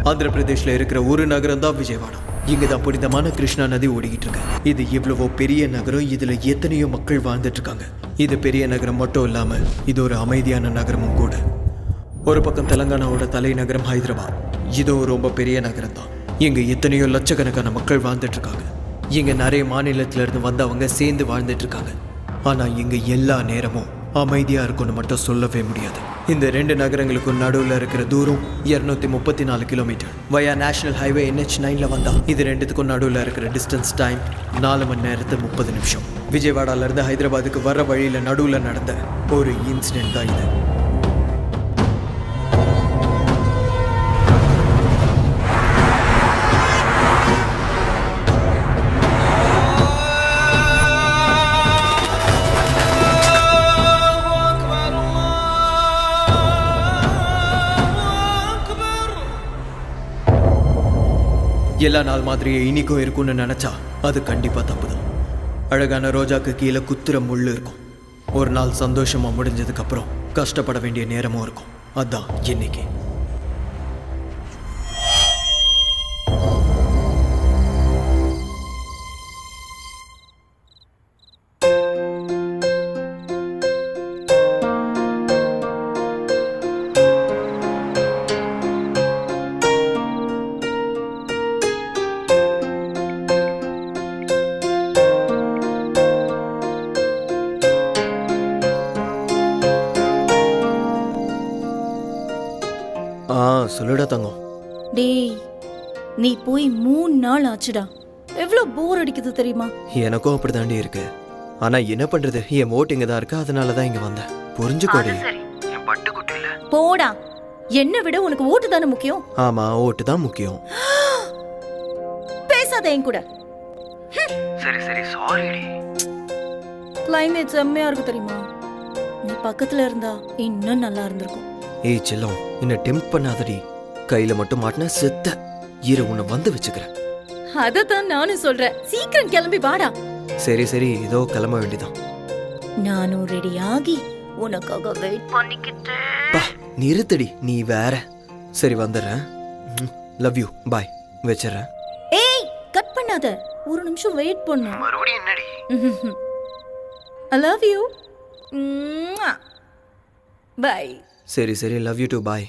ஆந்திர பிரதேஷ்ல இருக்கிற ஒரு நகரம் தான் விஜயவாடா. இங்கதான் புனிதமான கிருஷ்ணா நதி ஓடிக்கிட்டு இருக்கு. இது இவ்வளவோ பெரிய நகரம், இதுல எத்தனையோ மக்கள் வாழ்ந்துட்டு இருக்காங்க. இது பெரிய நகரம் மட்டும் இல்லாம இது ஒரு அமைதியான நகரமும் கூட. ஒரு பக்கம் தெலங்கானாவோட தலைநகரம் ஹைதராபாத். இதுவும் ரொம்ப பெரிய நகரம் தான். இங்க எத்தனையோ லட்சக்கணக்கான மக்கள் வாழ்ந்துட்டு இருக்காங்க. இங்க நிறைய மாநிலத்தில இருந்து வந்தவங்க சேர்ந்து வாழ்ந்துட்டு இருக்காங்க. ஆனா இங்க எல்லா நேரமும் அமைதியா இருக்கும்னு மட்டும் சொல்லவே முடியாது. இந்த ரெண்டு நகரங்களுக்கும் நடுவில் இருக்கிற தூரம் 234 கிலோமீட்டர். வயா நேஷனல் ஹைவே NH9ல வந்தா இது ரெண்டுத்துக்கும் நடுவில் இருக்கிற டிஸ்டன்ஸ் டைம் 4 மணி நேரத்து 30 நிமிஷம். விஜயவாடால இருந்து ஹைதராபாத்துக்கு வர வழியில நடுவில் நடந்த ஒரு இன்சிடென்ட் தான் இது. எல்லா நாள் மாதிரியே இனிக்கும் இருக்கும்னு நினைச்சா அது கண்டிப்பா தப்புதான். அழகான ரோஜாக்கு கீழே குத்துற முள்ளு இருக்கும். ஒரு நாள் சந்தோஷமா முடிஞ்சதுக்கு அப்புறம் கஷ்டப்பட வேண்டிய நேரமும் இருக்கும். அதான் இன்னைக்கு. சொல்லுடா தங்கம். டேய், நீ போய் 3 நாள் ஆச்சுடா. எவ்வளவு போர் அடிக்குது தெரியுமா? எனக்கும் அப்படிதாண்டி இருக்கு. ஆனா என்ன பண்றது, என் ஓட்டு இங்க தான் இருக்கு. அதனாலதான் இங்க வந்தேன். புரிஞ்சுக்கோடி. போடா, என்ன விட உனக்கு ஓட்டு தானே முக்கியம். ஆமா, ஓட்டு தான் முக்கியம். பேசாத என் கூட. சரி சரி, சாரிடி. கிளைமேட் செம்மையா இருக்கு தெரியுமா? நீ பக்கத்துல இருந்தா இன்னும் நல்லா இருந்திருக்கும். ஏய் செல்லம், என்ன டெம்ப் பண்ணாதடி. கையில மட்டும் மாட்டின செத்த. இரு, உன்னை வந்து வச்சுக்கிறேன். அததான் நானும் சொல்றேன். சீக்கிரம் கிளம்பி வாடா. சரி சரி, இதோ கிளம்ப வேண்டியதான். நானும் ரெடி ஆகி உனக்காக வெயிட் பண்ணிக்கிட்டேன். நிறுத்தடி, நீ வேற. சரி வந்துடுறேன். லவ் யூ, பாய். வச்சிடறேன். ஏய், கட் பண்ணாத. ஒரு நிமிஷம் வெயிட் பண்ணு. மறுபடியும் என்னடி? I love you. Bye. சரி சரி, love you to, bye.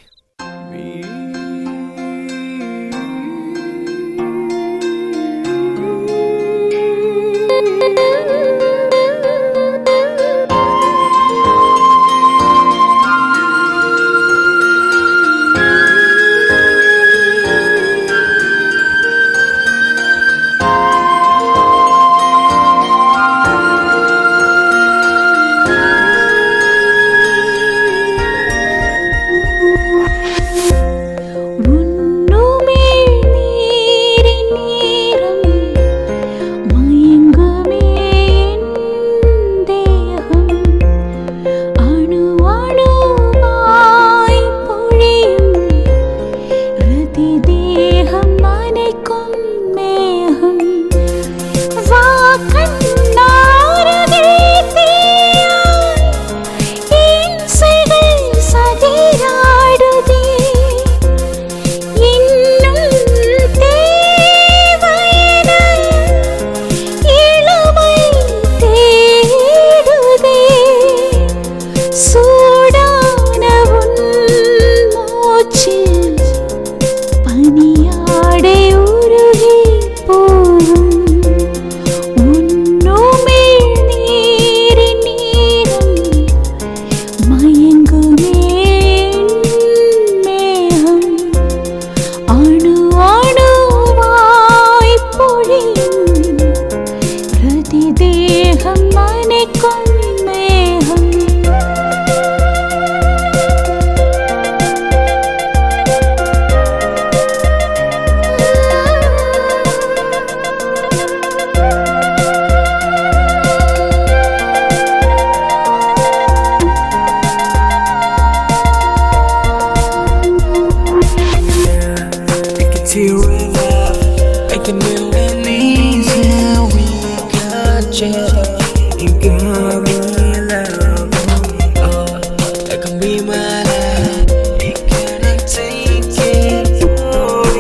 It can be my life. You cannot take it for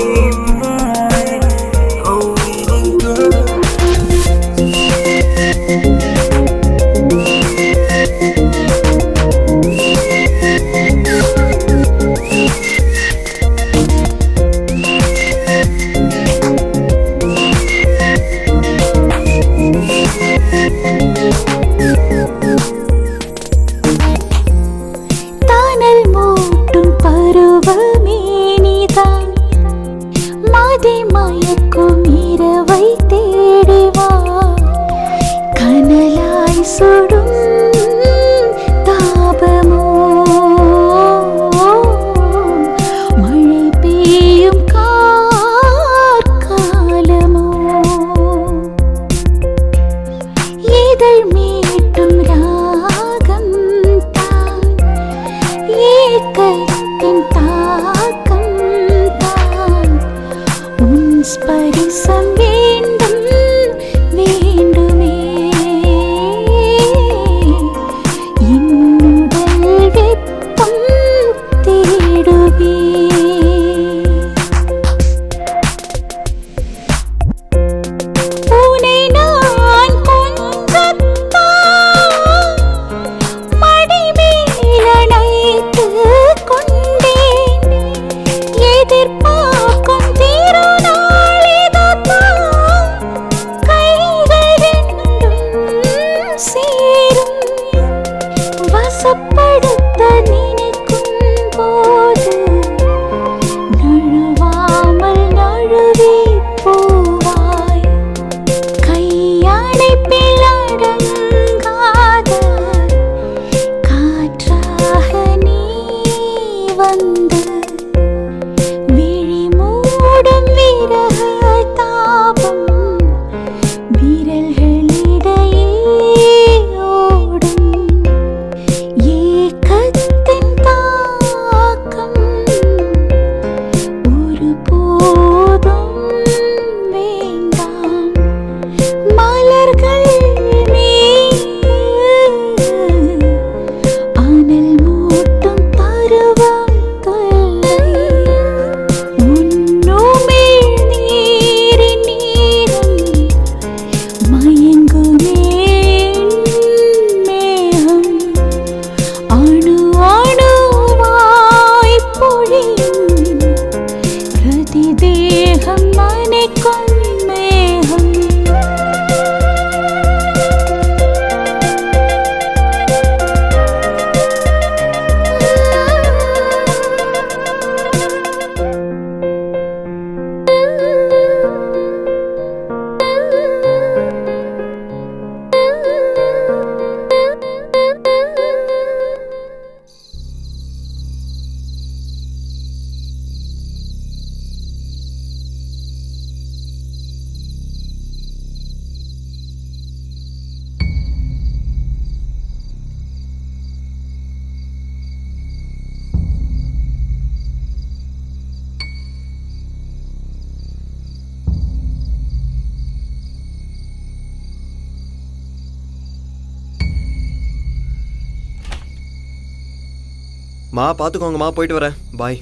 மா பார்த்துக்கோங்கம்மா, போயிட்டு வரேன், பாய்.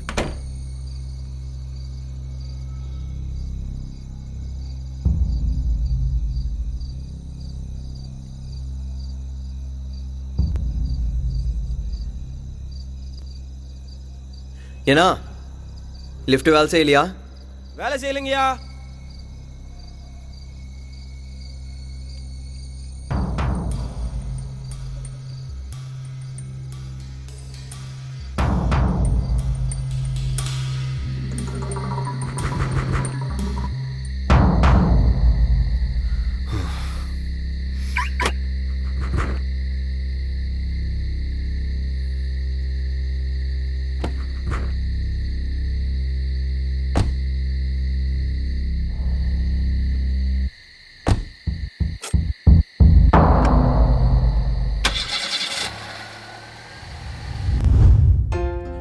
ஏன்னா லிஃப்ட் வேலை செய்யலையா? வேலை செய்யலைங்கய்யா.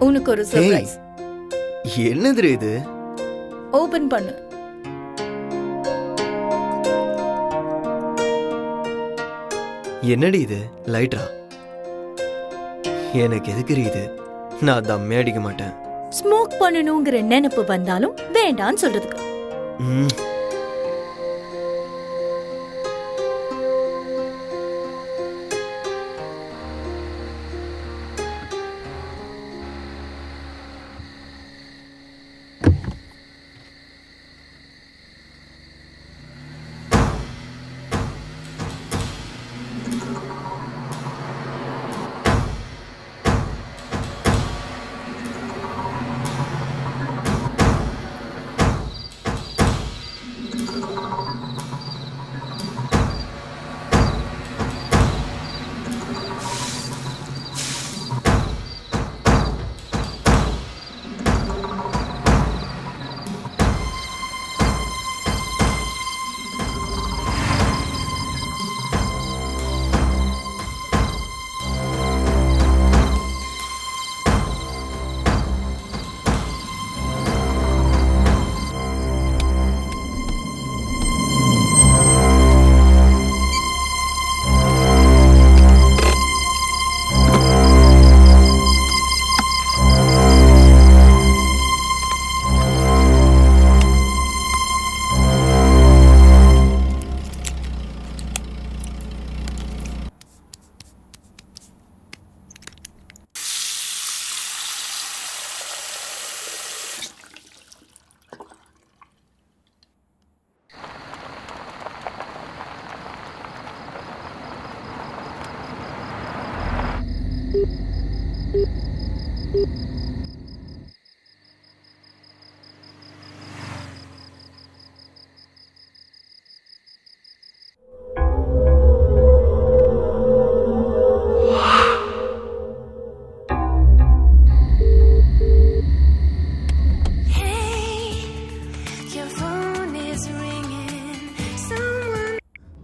உனக்கு ஒரு சர்ப்ரைஸ். என்னது இது? ஓபன் பண்ணு. என்னடி இது? லைட்டா? எனக்கு எதுக்கு இது? நான் தம்மே அடிக்க மாட்டேன். ஸ்மோக் பண்ணணுங்கிற நினைப்பு வந்தாலும் வேண்டான்னு சொல்றதுக்கு. ம்.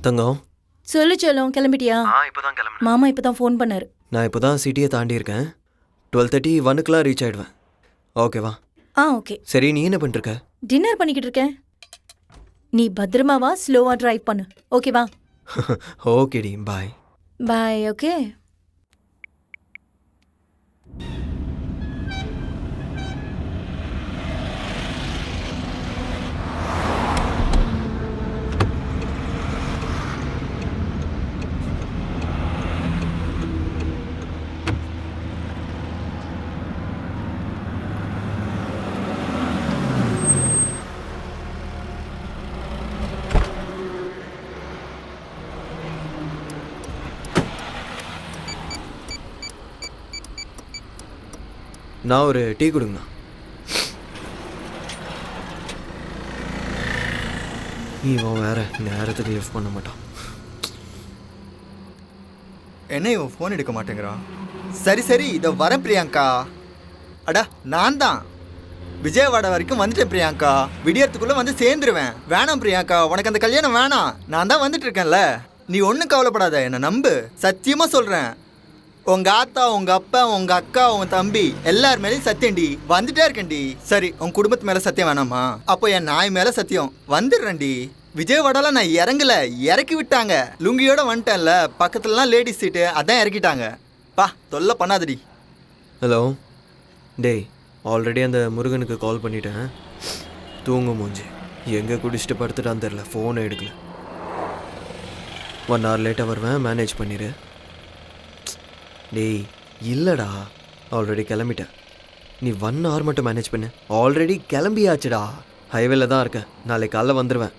தங்கம், சொல்லு செல்லம், கிளம்பிட்டியா? இப்போதான் கிளம்புறேன். மாமா இப்பதான் ஃபோன் பண்ணாரு. நான் இப்போதான் சிட்டியை தாண்டி இருக்கேன். 12:30 1க்குலாம் ரீச் ஆயிடுவேன். ஓகேவா? ஓகே. சரி, நீ என்ன பண்ணிருக்க? டின்னர் பண்ணிக்கிட்டு இருக்கேன். நீ பத்திரமாவா, ஸ்லோவா டிரைவ் பண்ணு. ஓகேவா? ஓகேடி, பாய். பாய். ஓகே. நான் ஒரு டீ கொடுங்கண்ணா. இவன் வேற நேரத்துக்கு லிஃப்ட் பண்ண மாட்டான். என்ன இவன் ஃபோன் எடுக்க மாட்டேங்கிறான்? சரி சரி, இதோ வரேன் பிரியாங்கா. அடா, நான் தான் விஜயவாடா வரைக்கும் வந்துட்டேன் பிரியாங்கா. விடியறதுக்குள்ளே வந்து சேர்ந்துருவேன். வேணாம் பிரியாங்கா, உனக்கு அந்த கல்யாணம் வேணாம். நான் தான் வந்துட்டு இருக்கேன்ல, நீ ஒன்றும் கவலைப்படாத, என்னை நம்பு. சத்தியமாக சொல்கிறேன், உங்கள் ஆத்தா, உங்கள் அப்பா, உங்கள் அக்கா, உங்கள் தம்பி எல்லார் மேலேயும் சத்தியம்டி, வந்துட்டே இருக்கேன்டி. சரி, உங்கள் குடும்பத்து மேலே சத்தியம் வேணாமா? அப்போ என் நாய் மேலே சத்தியம், வந்துடுறேன்டி. விஜயவாடால நான் இறங்கல, இறக்கி விட்டாங்க. லுங்கியோட வந்துட்டேன்ல, பக்கத்துலலாம் லேடிஸ் சீட்டு, அதான் இறக்கிட்டாங்க. பா, தொல்லை பண்ணாதடி. ஹலோ, டேய் ஆல்ரெடி அந்த முருகனுக்கு கால் பண்ணிட்டேன். தூங்கு மூஞ்சி. எங்கே குடிச்சிட்டு படுத்துட்டான்னு தெரில, ஃபோனை எடுக்கல. 1 hour லேட்டாக வருவேன், மேனேஜ் பண்ணிடு. டேய் இல்லைடா, ஆல்ரெடி கிளம்பிட்டேன். நீ 1 hour மட்டும் மேனேஜ் பண்ணு. ஆல்ரெடி கிளம்பியாச்சுடா, ஹைவேல தான் இருக்கேன். நாளைக்கு காலைல வந்துடுவேன்.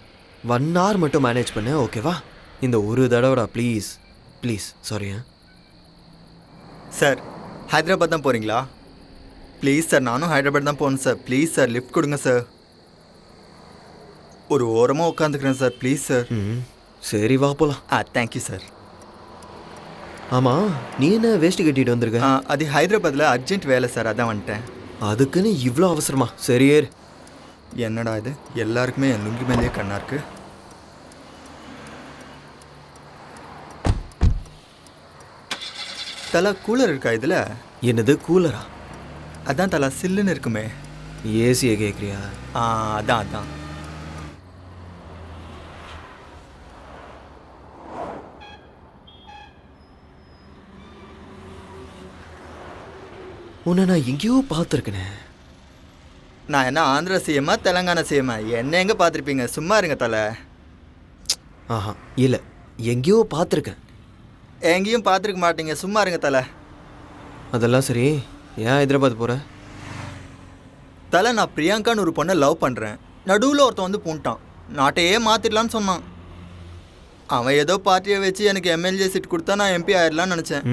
1 hour மட்டும் மேனேஜ் பண்ணு, ஓகேவா? இந்த ஒரு தடவைடா please please. Sorry. Sir Hyderabad தான் போகிறீங்களா? ப்ளீஸ் சார், நானும் ஹைதராபாத் தான் போகணும் சார். ப்ளீஸ் சார், லிஃப்ட் கொடுங்க சார். ஒரு ஓரமாக உட்காந்துக்கிறேன் சார், ப்ளீஸ் சார். சரி வா போகலாம். Thank you sir. ஆமாம், நீ என்ன வேஷ்டி கட்டிட்டு வந்திருக்க? அது ஹைதராபாத்தில் அர்ஜென்ட் வேலை சார், அதான் வந்துட்டேன். அதுக்குன்னு இவ்வளோ அவசரமா? சரி ஏறு. என்னடா இது, எல்லாருக்குமே என் லுங்கி மேலேயே கண்ணா இருக்கு. தலா கூலர் இருக்கா இதில்? என்னது கூலரா? அதான் தலா சில்லுன்னு இருக்குமே. ஏசியை கேட்குறியா? அதான். உன்னை நான் எங்கேயோ பார்த்துருக்கேனே. நான் என்ன ஆந்திரா சிஎம்மா தெலங்கானா சிஎம்மா? என்ன எங்கே பார்த்துருப்பீங்க, சும்மா இருங்க தலை. ஆஹா இல்லை, எங்கேயோ பார்த்துருக்கேன். எங்கேயும் பார்த்துருக்க மாட்டீங்க, சும்மா இருங்க தலை. அதெல்லாம் சரி, ஏன் ஹைதராபாத் போகிற? தலை, நான் பிரியங்கான்னு ஒரு பொண்ணை லவ் பண்ணுறேன். நடுவில் ஒருத்தன் வந்து பூண்டான், நாட்டையே மாற்றிடலான்னு சொன்னான். அவன் ஏதோ பார்ட்டியை வச்சு எனக்கு எம்எல்ஏ சீட் கொடுத்தா நான் எம்பி ஆயிடலான்னு நினச்சேன்.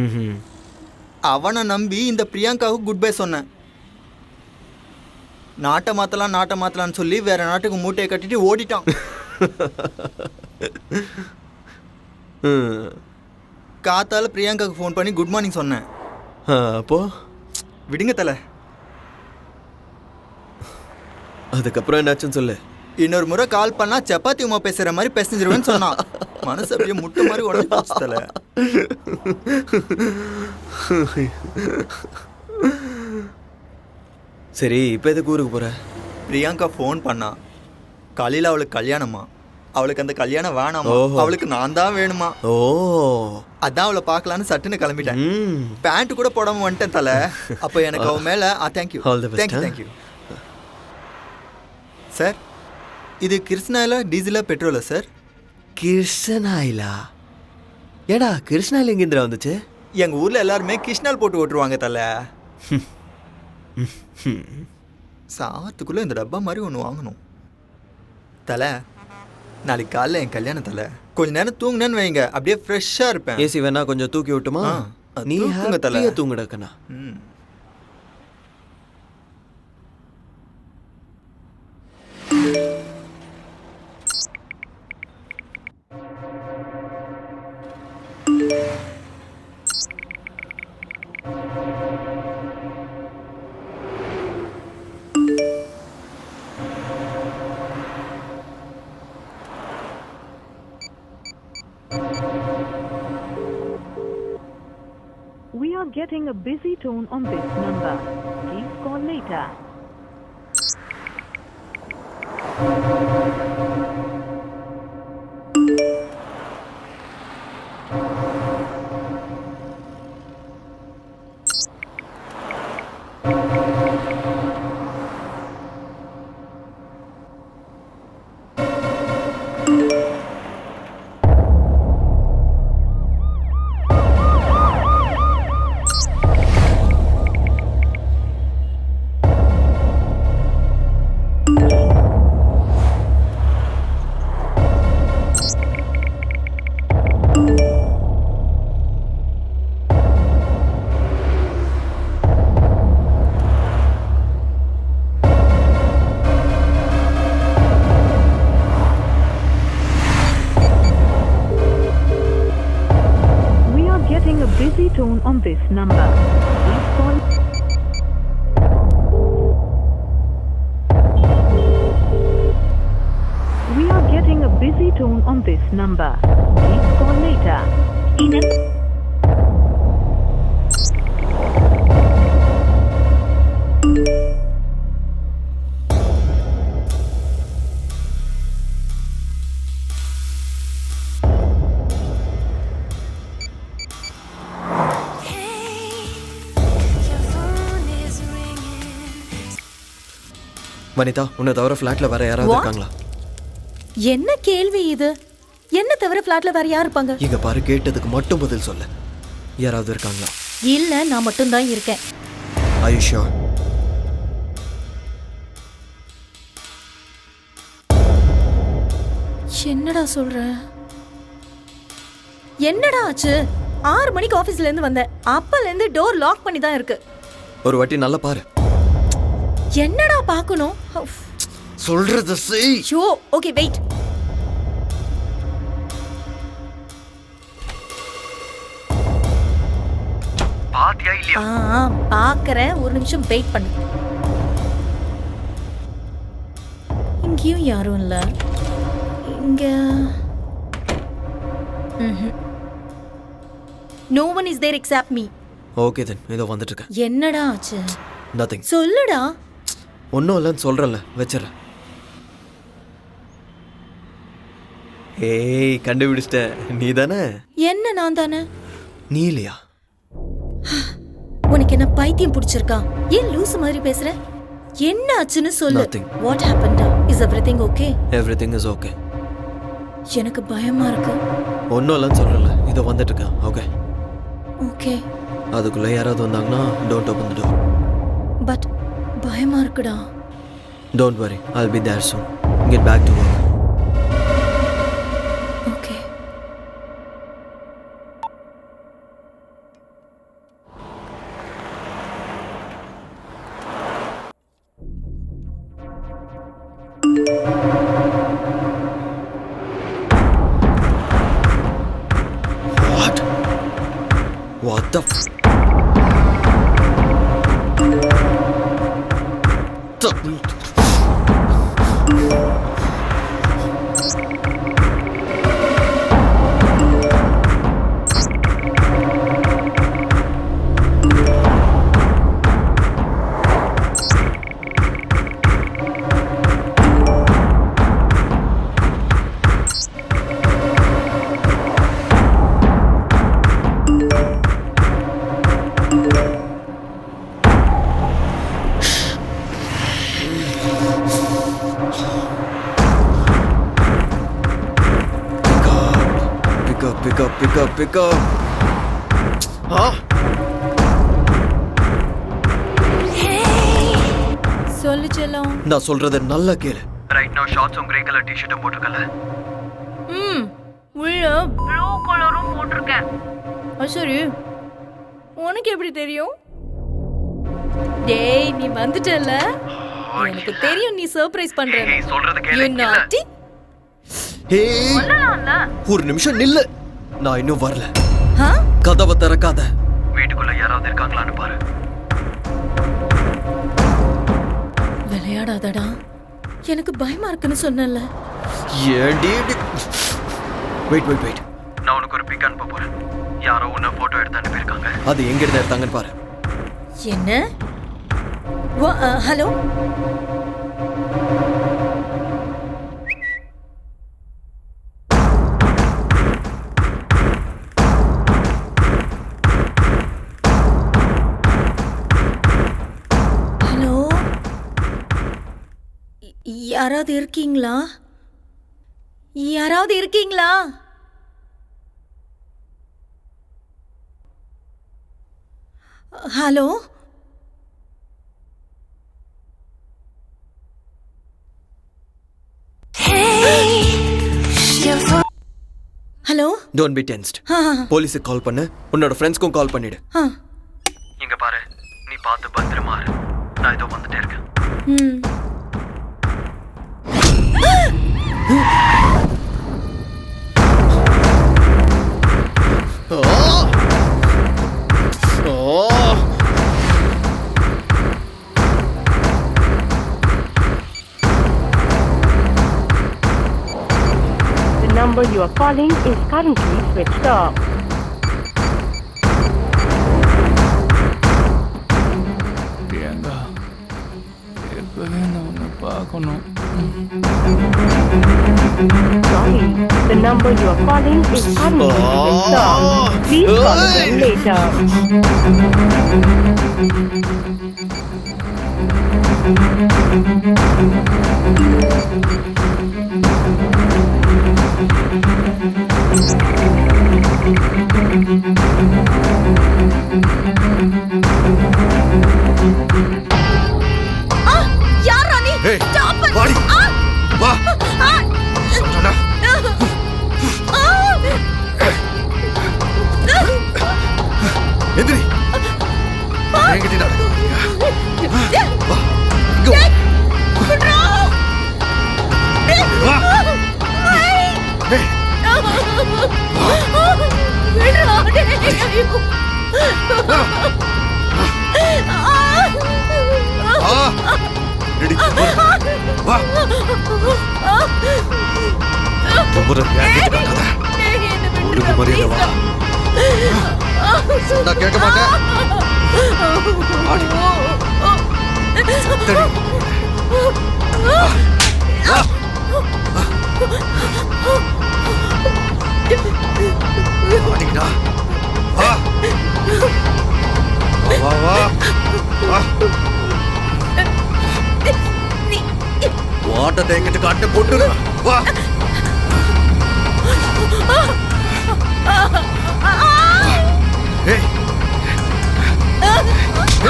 அவனை நம்பி இந்த பிரியங்காவுக்கு குட் பை சொன்னேன். நாட்டை மாற்றலான்னு சொல்லி வேற நாட்டுக்கு மூட்டையை கட்டிட்டு ஓடிட்டான். காத்தால பிரியங்காவுக்கு ஃபோன் பண்ணி குட் மார்னிங் சொன்னேன். அப்போ விடுங்க தலை. அதுக்கப்புறம் என்னாச்சுன்னு சொல்லு. இன்னொரு முறை கால் பண்ணா சப்பாத்தி உமா பேசுற மாதிரி பேசிஞ்சிருவேன்னு சொன்னான். மனசு அப்படியே முட்டை மாதிரி உடனே போச்சு தலை. சரி, இப்போ எதுக்கு ஊருக்கு போகிற? பிரியங்கா ஃபோன் பண்ணா. காலையில் அவளுக்கு கல்யாணமா. அவளுக்கு அந்த கல்யாணம் வேணாமா, அவளுக்கு நான் தான் வேணுமா. ஓ, அதான் அவளை பார்க்கலான்னு சட்டுன்னு கிளம்பிட்டேன். பேண்ட் கூட போடாம வந்துட்டேன் தலை. அப்போ எனக்கு அவன் மேலே தேங்க்யூ தேங்க்யூ. சார், இது கிருஷ்ணாயிலா டீசலா பெட்ரோலா சார்? கிருஷ்ணாயிலா? ஏடா கிருஷ்ணாயில் எங்கேந்திரா வந்துச்சு? எங்கள் ஊரில் எல்லாருமே கிருஷ்ணால் போட்டு ஓட்டுருவாங்க தலை. சாத்துக்குள்ளே இந்த டப்பா மாதிரி ஒன்று வாங்கணும் தலை. நாளைக்கு காலைல என் கல்யாணம் தலை. கொஞ்ச நேரம் தூங்குனேன்னு வைங்க, அப்படியே ஃப்ரெஷ்ஷாக இருப்பேன். ஏசி வேணா கொஞ்சம் தூக்கி விட்டுமா? நீ தலை தூங்குடக்கண்ணா. We are getting a busy tone on this number. Please call later. Busy tone on this number. Please call. We are getting a busy tone on this number. Please call later. Hey, your phone is ringing. Vanitha, உன்னை தவிர ஃப்ளாட்ல வேற யாராவது What? இருக்காங்களா? என்ன கேள்வி இது? என்ன தவிர ஃப்ளாட்ல வேற யார் இருப்பாங்க? இங்க பாரு, கேட்டதுக்கு மட்டும் பதில் சொல்லு. யாராவது இருக்காங்களா? இல்ல, நான் மட்டும் தான் இருக்கேன். Are you sure? என்னடா சொல்ற? என்னடா ஆச்சு? 6 மணிக்கு ஆபீஸ்ல இருந்து வந்தேன். அப்பல இருந்து டோர் லாக் பண்ணி தான் இருக்கு. ஒரு வாட்டி நல்லா பாரு. என்னடா பார்க்கணும்? சொல்றத செய். Show, okay wait. பாத்தியா இல்லையா? பார்க்கறேன், ஒரு நிமிஷம் வெயிட் பண்ணு. இங்கேயும் யாரும் இல்ல. இங்க No one is there except me. Okay then, இதோ வந்துட்டு இருக்கேன். என்னடா ஆச்சு? நதிங். சொல்லுடா. ஒன்றும் இல்லைன்னு சொல்கிறேன்ல, வச்சிடறேன். ஏய், கண்டுபிடிச்சிட்ட. நீ தானே? என்ன நான் தானே? நீ இல்லையா? உனக்கு என்ன பைத்தியம் பிடிச்சிருக்கா? ஏன் லூசு மாதிரி பேசுற? என்ன ஆச்சுன்னு சொல்லு. Nothing. What happened? Is everything okay? Everything is okay. எனக்கு பயமா இருக்கு. ஒன்றும் இல்லைன்னு சொல்கிறேன்ல, இதோ வந்துட்டு இருக்கேன். ஓகே. ஓகே. அதுக்குள்ளே யாராவது வந்தாங்கன்னா don't open the door. But பயமா இருக்குடா. Don't worry, I'll be there soon. Get back to work. Okay. What the Pick up. சொல்லு செல்லம். நான் சொல்றத நல்லா கேளு. Right now shorts grey colour T-shirt போட்டுக்கல. உள்ள ப்ளூ கலரும் போட்டிருக்கேன். சரி, உனக்கு எப்படி தெரியும்? டேய், நீ வந்துட்டல. எனக்கு தெரியும் நீ சர்ப்ரைஸ் பண்ற. நீ சொல்றத கேளு. You naughty. ஏய், ஒரு நிமிஷம் நில்லு. நான் இன்னும் வரல. கதவை திறக்காத. வீட்டுக்குள்ள யாராவது இருக்காங்களான்னு பாரு. விளையாடாதடா. எனக்கு பயமா இருக்குன்னு சொன்னல. ஏண்டி? வெயிட். நான் உனக்கு ஒரு பிக் அனுப்ப போறேன். யாரோ உன்னை போட்டோ எடுத்து அனுப்பியிருக்காங்க. அது எங்க இருந்து எடுத்தாங்கன்னு பாரு. என்ன? ஹலோ. யாராவது இருக்கீங்களா? Hello. Hello. Don't be tensed. போலீஸுக்கு கால் பண்ணு. உன்னோட ஃப்ரெண்ட்ஸ்க்கும் கால் பண்ணிடு. இங்க பாரு, நீ பார்த்து பத்திரமா இரு. நான் இதோ வந்துட்டே இருக்கேன். The number you are calling is currently switched off. Priyanka, எப்பவே நான் உன்னை பார்க்கணும். Sorry, the number you are calling is currently switched off. Please call again later. யாரா நீ? ஏய், Stop it. வாடி. வா. சொல்றேன்டா. எந்திரி. என்கிட்ட நட. வா. இங்க வா. வா. ஏய். வா. ரெடி. வா. தொம்புற என்கிட்ட காட்டாத. ஒழுங்கு மரியாதை வா. சொன்னா கேட்க மாட்டேன். ஆடி. சத்தடி. வா. வா. ஆடிடா. வா. வா வா வா. வாட்டத்தை என்கிட்ட காட்ட கொண்டு வா. ஏய்.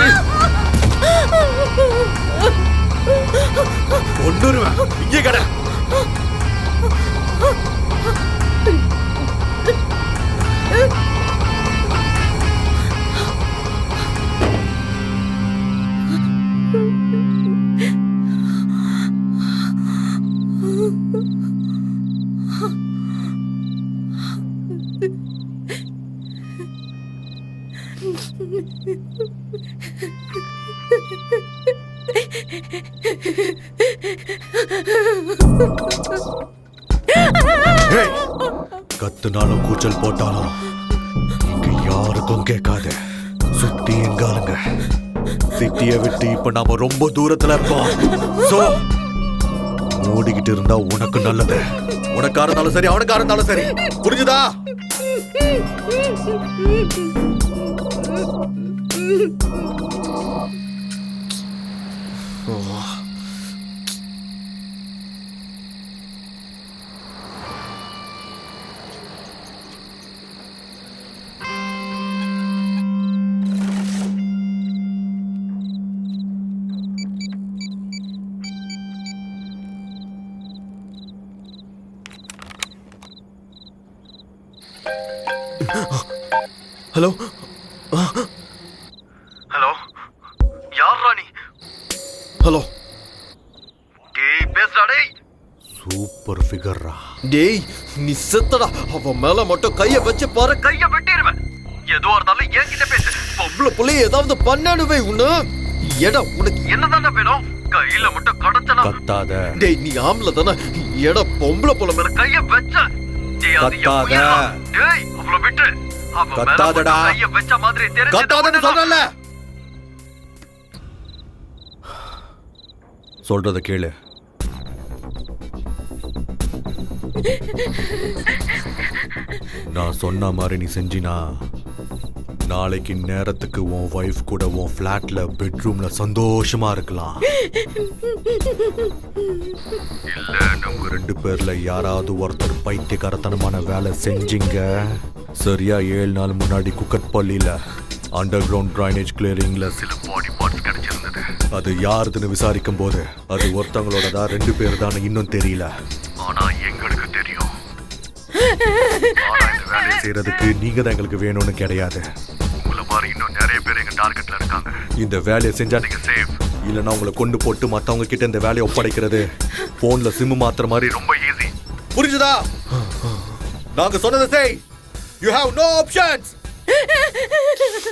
ஏய். கொன்னுருவேன். இங்கே கடை. ஏய், கத்துனாலும் கூச்சல் போட்டாலும் இங்க யாருக்கும் கேட்காது. சுத்தி எங்காலுங்க. சிட்டியை விட்டு இப்ப நாம ரொம்ப தூரத்துல இருக்கோம். சோ ஓடிக்கிட்டு இருந்தா உனக்கு நல்லது. உனக்கா இருந்தாலும் சரி, அவனுக்கா இருந்தாலும் சரி. புரிஞ்சுதா? ஹலோ. ஹலோ. யார் ராணி? ஹலோ. டேய் பேசுடா டேய். சூப்பர் ஃபிகர்ரா. டேய் நீ செத்தடா. அவன் மேல மட்டும் கைய வச்சு பாரு, கைய வெட்டிடுவேன். எதுவா இருந்தாலும் என்கிட்ட பேசு. பொம்பளை புள்ளை ஏதாவது பண்ணானுவே உன்ன. எடா உனக்கு என்னதானே வேணும்? கையில மட்டும் கடத்தனா. கத்தாத. டேய் நீ ஆம்பளை தானே. எடா பொம்பளை புள்ள மேல கைய வச்ச. டேய் அது கத்தாத. டேய் அவளை விட்டு. கத்தாதடா. கைய வச்ச மாதிரி தெரிஞ்சு. கத்தாதன்னு சொல்றல. சொல்றத கேளு. நான் சொன்ன மாதிரி நீ செஞ்சினா நாளைக்கு நேரத்துக்கு உன் வைஃப் கூட உன் ஃபிளாட்ல பெட்ரூம்ல சந்தோஷமா இருக்கலாம். இல்ல நம்ம 2 பேர்ல யாராவது ஒருத்தர் பைத்தியக்காரத்தனமான வேலை செஞ்சீங்க. சரியா 7 நாள் முன்னாடி குக்கட்பள்ளியில அண்டர் கிரவுண்ட் டிரைனேஜ் கிளியரிங்ல சில பாடி பார்ட்ஸ் கிடைச்சிருந்தது. அது யாருதுன்னு விசாரிக்கும் போது அது ஒருத்தவங்களோடதா 2 பேர் தான் இன்னும் தெரியல. ஆனா எங்களுக்கு தெரியும். வேலை செய்யறதுக்கு நீங்க தான் எங்களுக்கு வேணும்னு கிடையாது. உங்களை மாதிரி இன்னும் நிறைய பேர் எங்க டார்கெட்ல இருக்காங்க. இந்த வேலையை செஞ்சா நீங்க சேஃப். இல்லைன்னா உங்களை கொண்டு போட்டு மத்தவங்க கிட்ட இந்த வேலையை ஒப்படைக்கிறது போன்ல சிம் மாத்துற மாதிரி ரொம்ப ஈஸி. புரிஞ்சுதா? நாங்க சொன்னதை செய். You have no options.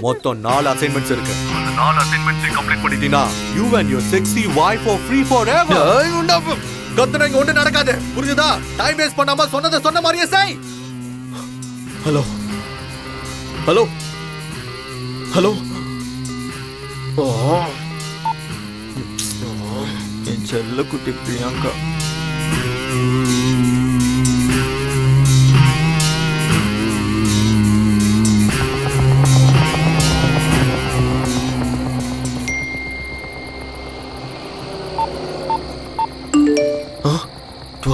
மொத்தம் 4 அசைன்மெண்ட்ஸ் இருக்கு. அந்த 4 அசைன்மெண்ட்ஸ் கம்ப்ளீட் பண்ணிட்டீனா you and your sexy wife are free forever. கத்துனங்க ஒண்ணு நடக்காது. புரிஞ்சுதா? டைம் வேஸ்ட் பண்ணாம சொன்னதை சொன்ன மாதிரியே செய். ஹலோ. ஹலோ. ஹலோ. என் செல்ல குட்டி பிரியங்கா.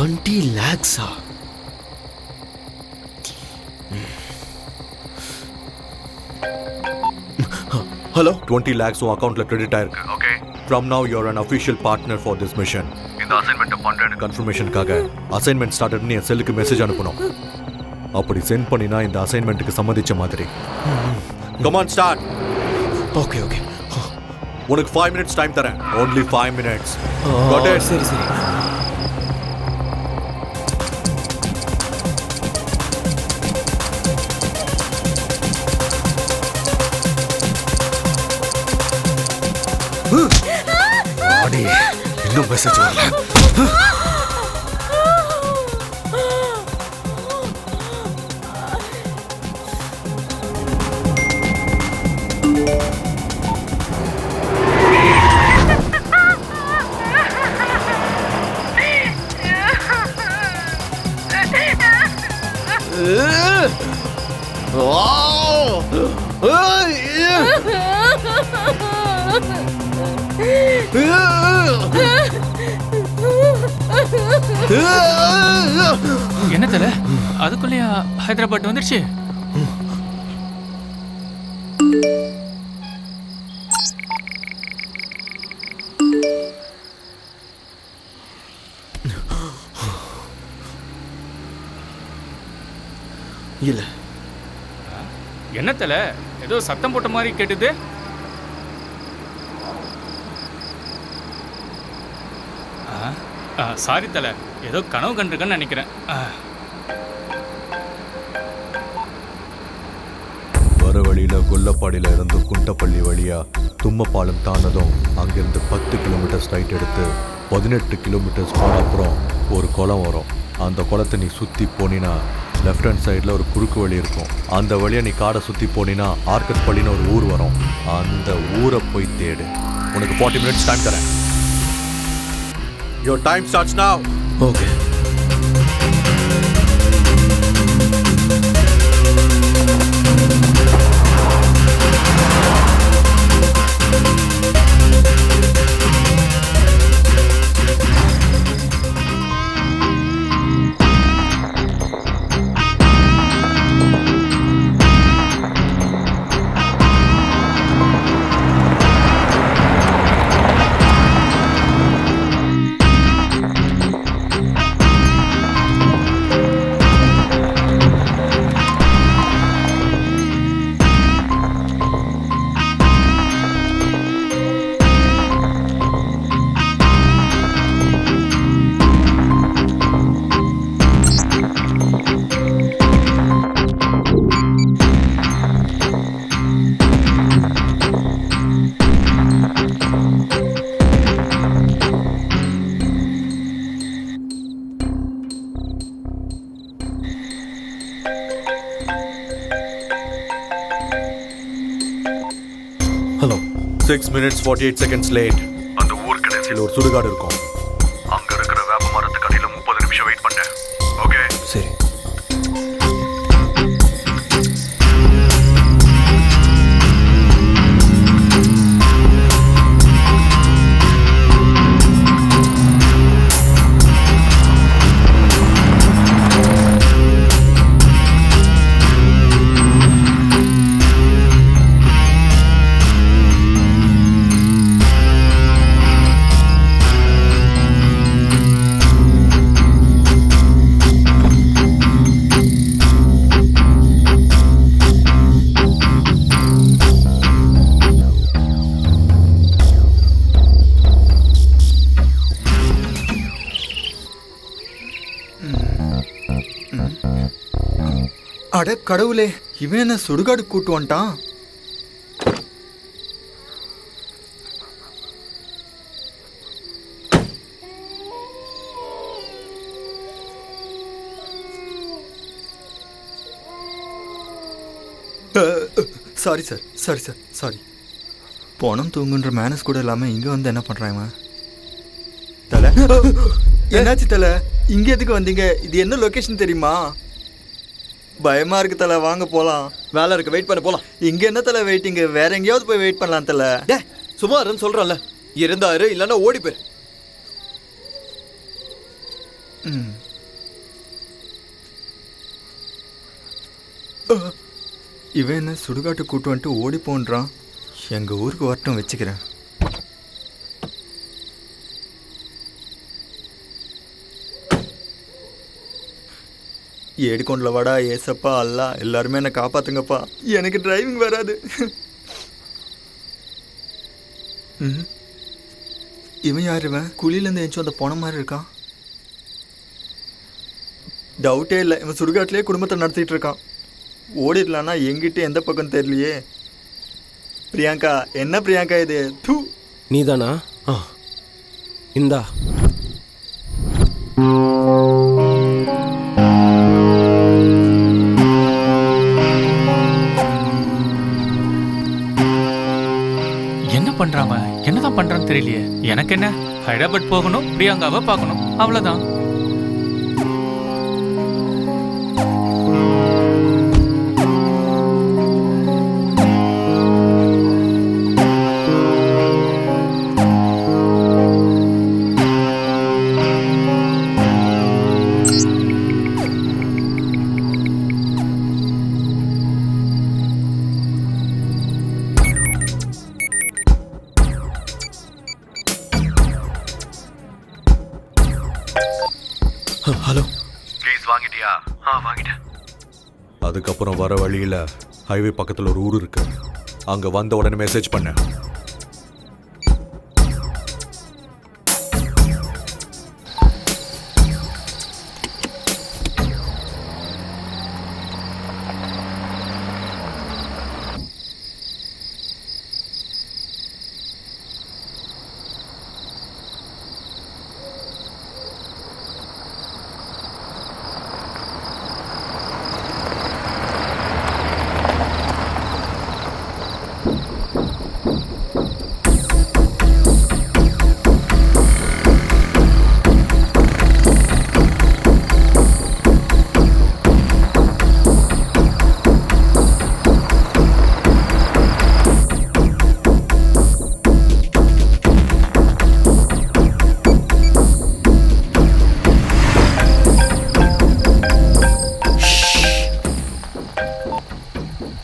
20 lakhs-ஆ? ஹலோ 20 lakhs உன் அக்கௌண்ட்ல கிரெடிட் ஆயிருக்கு. Okay, from now you are an official partner for this mission. இந்த அசைன்மெண்ட் பண்றேன் கன்ஃபர்மேஷனுக்காக அசைன்மெண்ட் ஸ்டார்டட்னு என் செல்லுக்கு மெசேஜ் அனுப்பணும். அப்படி சென்ட் பண்ணினா இந்த அசைன்மெண்ட்டுக்கு சம்மதிச்ச மாதிரி. Come on start. Okay okay. உனக்கு 5 minutes டைம் தரேன். only 5 minutes. Got it? சரி சரி. இன்னும் மெசேஜ் வரல. என்ன தல அதுக்குள்ளேயா ஹைதராபாத் வந்துருச்சு? இல்ல. என்ன தல ஏதோ சத்தம் போட்ட மாதிரி கேட்டுது? சாரி தல, ஏதோ கனவு கண்டிருக்கேன்னு நினைக்கிறேன். வர வழியில கொல்லப்பாடியில இருந்து குண்டப்பள்ளி வழியா தும்மப்பாலம் தாண்டதும் அங்கிருந்து 10 கிலோமீட்டர் ஸ்ட்ரைட் எடுத்து 18 கிலோமீட்டர்ஸ் போன அப்புறம் ஒரு குளம் வரும். அந்த குளத்தை நீ சுற்றி போனினா லெஃப்ட் ஹேண்ட் சைடில் ஒரு குறுக்கு வழி இருக்கும். அந்த வழியை நீ காடை சுற்றி போனினா ஆர்கட் பள்ளின்னு ஒரு ஊர் வரும். அந்த ஊரை போய் தேடு. உனக்கு 40 minutes டைம் தரேன். Your time starts now. Okay. Hello. 6 minutes 48 seconds late. அந்த ஊர் கடைசியில் ஒரு சுடுகாடு இருக்கும். அங்க இருக்கிற வேப்ப மரத்துக்கு அடியில 30 நிமிஷம் வெயிட் பண்ணேன். ஓகே சரி. அட கடவுளே, இவன் என்ன சுடுகாடு கூட்டு வந்துட்டான்? Sorry sir, sorry sir, sorry. போனம் தூங்குன்ற மேனஸ் கூட இல்லாமல் இங்கே வந்து என்ன பண்ணுறாங்க? தலை என்னாச்சு தலை? இங்கே எதுக்கு வந்தீங்க? இது என்ன லொக்கேஷன் தெரியுமா? பயமா இருக்கு தலை, வாங்க போகலாம். வேலை இருக்கு, வெயிட் பண்ண போகலாம். இங்கே என்ன தலை வெயிட்டிங்க? வேற எங்கேயாவது போய் வெயிட் பண்ணலாம் தலை. டே சும்மா இருன்னு சொல்கிறேன்ல. இருந்தாரு இல்லைன்னா ஓடி போயிரு. இவன் என்ன சுடுகாட்டு கூட்டு வந்துட்டு ஓடி போன்றான். எங்கள் ஊருக்கு வரட்டும், வச்சுக்கிறேன். ஏடிக்கொண்டில் வாடா ஏசப்பா அல்லா, எல்லாருமே என்னை காப்பாத்துங்கப்பா, எனக்கு டிரைவிங் வராது. இவன் யார்? இவன் குழியிலேருந்து எழுந்தும் அந்த போன மாதிரி இருக்கான். டவுட்டே இல்லை, இவன் சுடுகாட்டிலே குடும்பத்தை நடத்திட்டு இருக்கான். ஓடிடலான்னா எங்கிட்ட எந்த பக்கம் தெரியலையே. பிரியாங்கா, என்ன பிரியாங்கா இது? தூ, நீதானா? இந்தா. என்ன பண்றாங்க, என்னதான் பண்றான்னு தெரியலையே. எனக்கு என்ன, ஹைதராபாத் போகணும், பிரியாங்காவை பார்க்கணும், அவ்வளவுதான். ஹலோ, ப்ளீஸ் வாங்கிட்டியா? வாங்கிட்டேன். அதுக்கப்புறம் வர வழியில் ஹைவே பக்கத்தில் ஒரு ஊர் இருக்கு, அங்கே வந்த உடனே மெசேஜ் பண்ணேன்.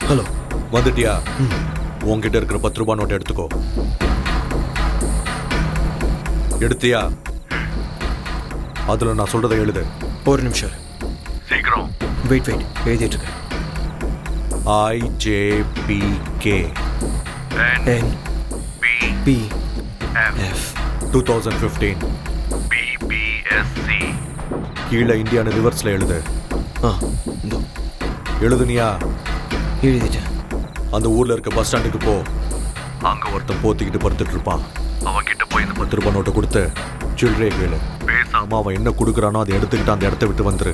ஹலோ, வந்துட்டியா? உன்கிட்ட இருக்கிற 10 ரூபாய் நோட்டை எடுத்துக்கோ. எடுத்தியா? அதில் நான் சொல்றதை எழுது. ஒரு நிமிஷம் சீக்கிரம். வெயிட் எழுதிட்டு இருக்கேன். IJPK NPF 2015 BBSC. கீழே இந்தியான்னு ரிவர்ஸில் எழுது. எழுதுனியா? எழுதிட்டேன். அந்த ஊர்ல இருக்க பஸ் ஸ்டாண்டுக்கு போ. அங்க ஒருத்தன் போத்திக்கிட்டு படுத்துட்டு இருப்பான். அவன்கிட்ட போய் இந்த 10 ரூபாய் நோட்டை கொடுத்து சில்லறையை கேளு. பேசாம அவன் என்ன கொடுக்குறானோ அதை எடுத்துக்கிட்டு அந்த இடத்த விட்டு வந்துரு.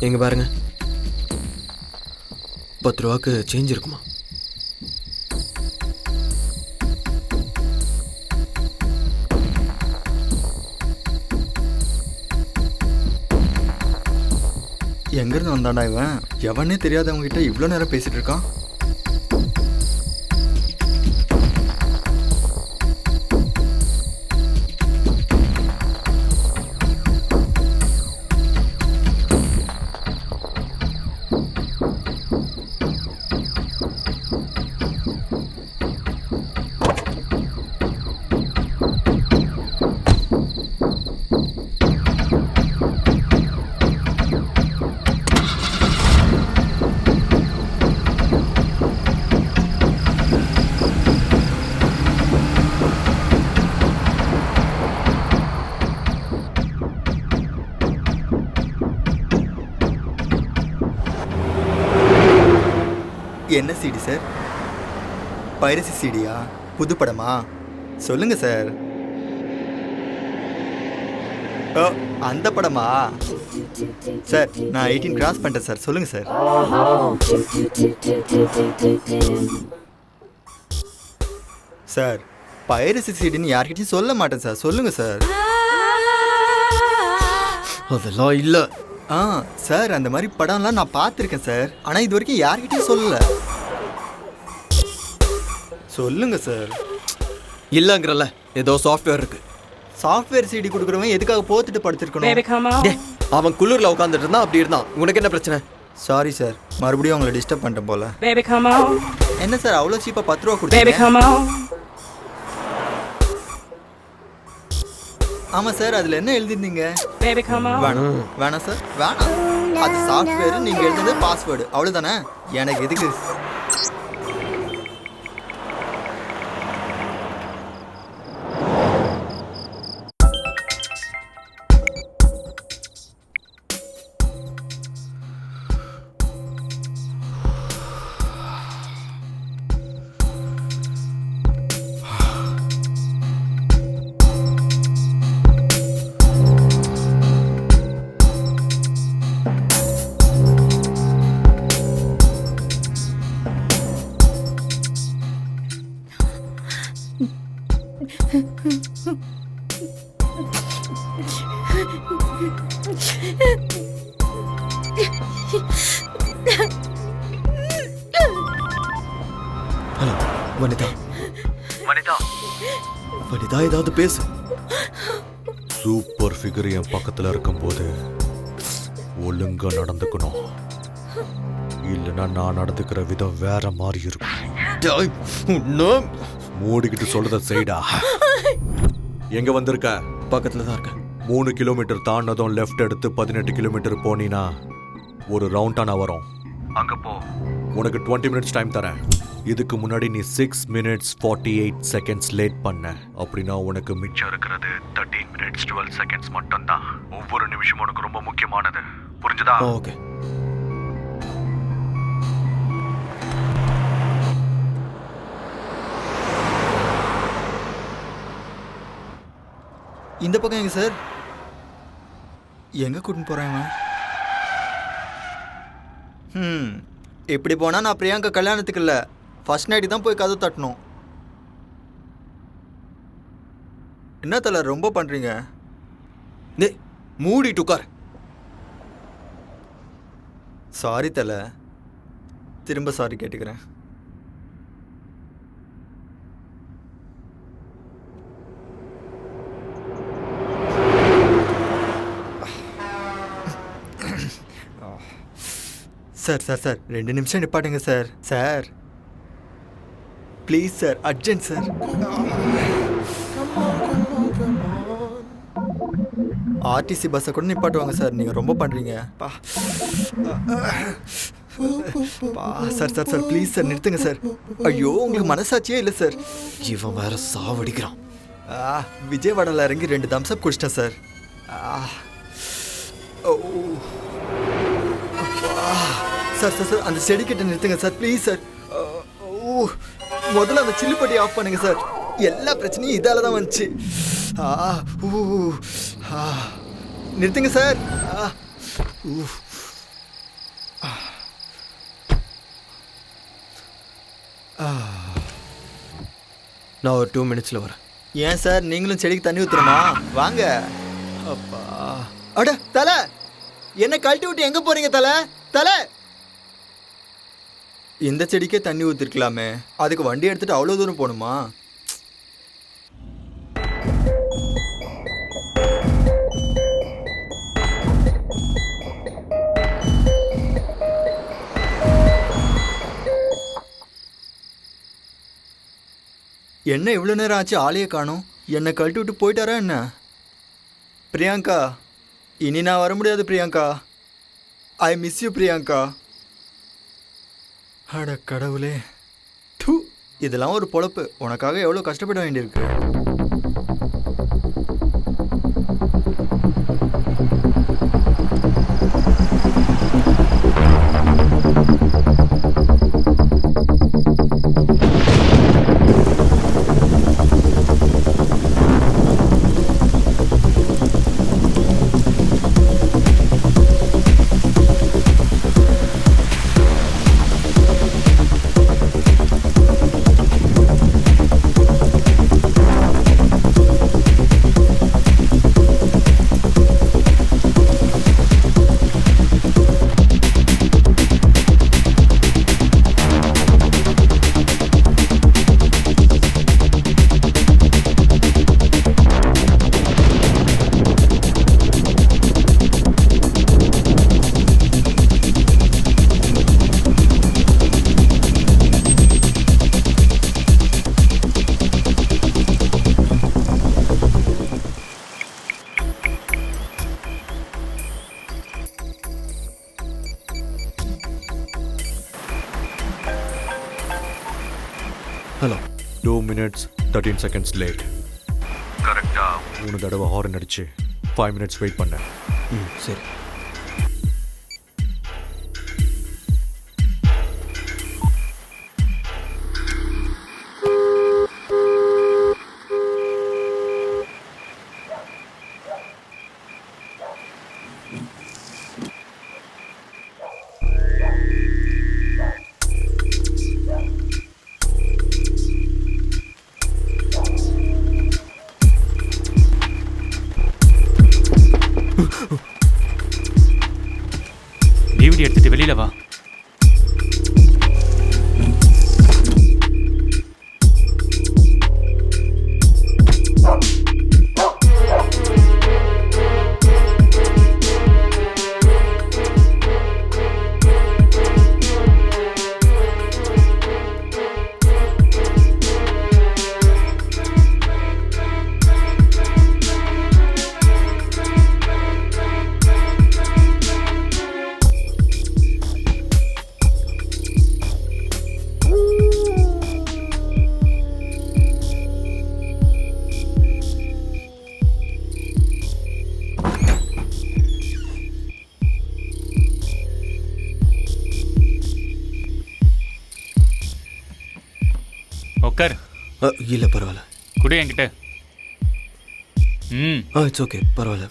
எங்க பாருங்க, 10 ரூபாய்க்கு சேஞ்ச் இருக்குமா? எங்கேருந்து வந்தாண்டா இவன்? எவனே தெரியாதவங்க கிட்ட இவ்வளோ நேரம் பேசிட்டு இருக்கான். என்ன சிடி சார்? பைரசி சிடியா? புது படமா? சொல்லுங்க சார். ஓ, அந்த படமா? சார் நான் 18 கிராஸ் பண்ணிட்டேன் சார். சொல்லுங்க சார். சார் பைரசி சிடின்னு யார்கிட்டயும் சொல்ல மாட்டேன் சார். சொல்லுங்க சார். அதெல்லாம் இல்ல. சார் அந்த மாதிரி படம்லாம் நான் பார்த்துருக்கேன் சார். ஆனால் இது வரைக்கும் யார்கிட்டயும் சொல்லல. சொல்லுங்க சார். இல்லங்கிறல்ல, ஏதோ சாஃப்ட்வேர் இருக்கு. சாஃப்ட்வேர் சிடி கொடுக்குறவன் எதுக்காக போத்துட்டு படுத்திருக்கணும்? அவன் குளிர்ல உட்காந்துட்டு இருந்தான், அப்படி இருந்தான். உனக்கு என்ன பிரச்சனை? சாரி சார், மறுபடியும் உங்களை டிஸ்டர்ப் பண்ணிட்டேன் போல. Baby, come on. என்ன சார் அவ்வளோ சீப்பாக 10 ரூபா Baby, கொடுத்தீங்க? come on. ஆமாம் சார், அதில் என்ன எழுதிருந்தீங்க? Baby, come on. வேணாம் சார், வேணாம். அது சாஃப்ட்வேர், நீங்கள் எழுதுனது பாஸ்வேர்டு, அவ்வளோதானே. எனக்கு எதுக்கு? ஹலோ வனிதா. வனிதா, வனிதா, ஏதாவது பேசு. சூப்பர் ஃபிகர் என் பக்கத்தில் இருக்கும்போது ஒழுங்கா நடந்துக்கணும். இல்லைன்னா நான் நடந்துக்கிற விதம் வேற மாதிரி இருக்கும். மூடிக்கிட்டு சொல்றத செய்டா. எங்க வந்திருக்க? பக்கத்துல தான் இருக்கேன். 3 கிலோமீட்டர் தாண்டதும் லெஃப்ட் எடுத்து 18 கிலோமீட்டர் போனீன்னா ஒரு ரவுண்டானா வரும். அங்க போ. உனக்கு 20 மினிட்ஸ் டைம் தரேன். இதுக்கு முன்னாடி நீ 6 மினிட்ஸ் 48 செகண்ட்ஸ் லேட் பண்ண. அப்படின்னா உனக்கு மிச்சம் இருக்கிறது 13 மினிட்ஸ் 12 செகண்ட்ஸ் மட்டும்தான். ஒவ்வொரு நிமிஷமும் உனக்கு ரொம்ப முக்கியமானது. புரிஞ்சுதா? ஓகே. இந்த பக்கம் எங்க சார்? எங்க கூட்டின்னு போறேன் இவன்? இப்படி போனால் நான் பிரியாங்கா கல்யாணத்துக்கு இல்லை, ஃபர்ஸ்ட் நைட்டு தான் போய் கதவு தட்டணும். என்ன தலை ரொம்ப பண்ணுறீங்க? மூடிட்டு உட்கார். சாரி தலை, திரும்ப சாரி கேட்டுக்கிறேன். சார் சார் சார் 2 நிமிஷம் நிப்பாட்டுங்க sir. Sir please sir, urgent sir. RTC பஸ்ஸை கூட நிப்பாட்டுவாங்க சார், நீங்கள் ரொம்ப பண்ணுறீங்க. Sir sir sir please sir நிறுத்துங்க சார். ஐயோ உங்களுக்கு மனசாட்சியே இல்லை சார். இவன் வேற சாவடிக்கிறான். விஜயவாடாவில் இறங்கி 2 தம்ஸ்அப் குடிச்சிட்டேன் சார். சார் சார் சார் அந்த செடி கிட்ட நிறுத்துங்க சார் ப்ளீஸ் சார். முதல்ல அந்த சில்லுப்பட்டி ஆஃப் பண்ணுங்க சார். எல்லா பிரச்சனையும் இதால தான் வந்துச்சு. நிறுத்துங்க சார். நான் ஒரு 2 மினிட்ஸில் வரேன். ஏன் சார் நீங்களும் செடிக்கு தண்ணி ஊற்றுறமா? வாங்க. அப்பா அட தலை, என்ன கழட்டி விட்டு எங்கே போகிறீங்க தலை? தலை, இந்த செடிக்கே தண்ணி ஊற்றிருக்கலாமே, அதுக்கு வண்டி எடுத்துகிட்டு அவ்வளோ தூரம் போகணுமா? என்ன இவ்வளோ நேரம் ஆச்சு, ஆளையே காணோம். என்னை கழட்டி விட்டு போயிட்டாரா என்ன? பிரியாங்கா, இனி நான் வர முடியாது Priyanka. I miss you Priyanka. அட கடவுளே, டூ, இதெல்லாம் ஒரு பொழப்பு. உனக்காக எவ்வளோ கஷ்டப்பட வேண்டியிருக்கு. Hello 2 minutes 13 seconds late. கரெக்டாக 3 தடவை ஹார்ன் அடிச்சு 5 minutes வெயிட் பண்ணேன். ம் சரி. டிவிடி எடுத்துட்டு வெளியில வா. உட்கார். இல்லை பரவாயில்ல. குடு என்கிட்ட. ம் இட்ஸ் ஓகே, பரவாயில்ல.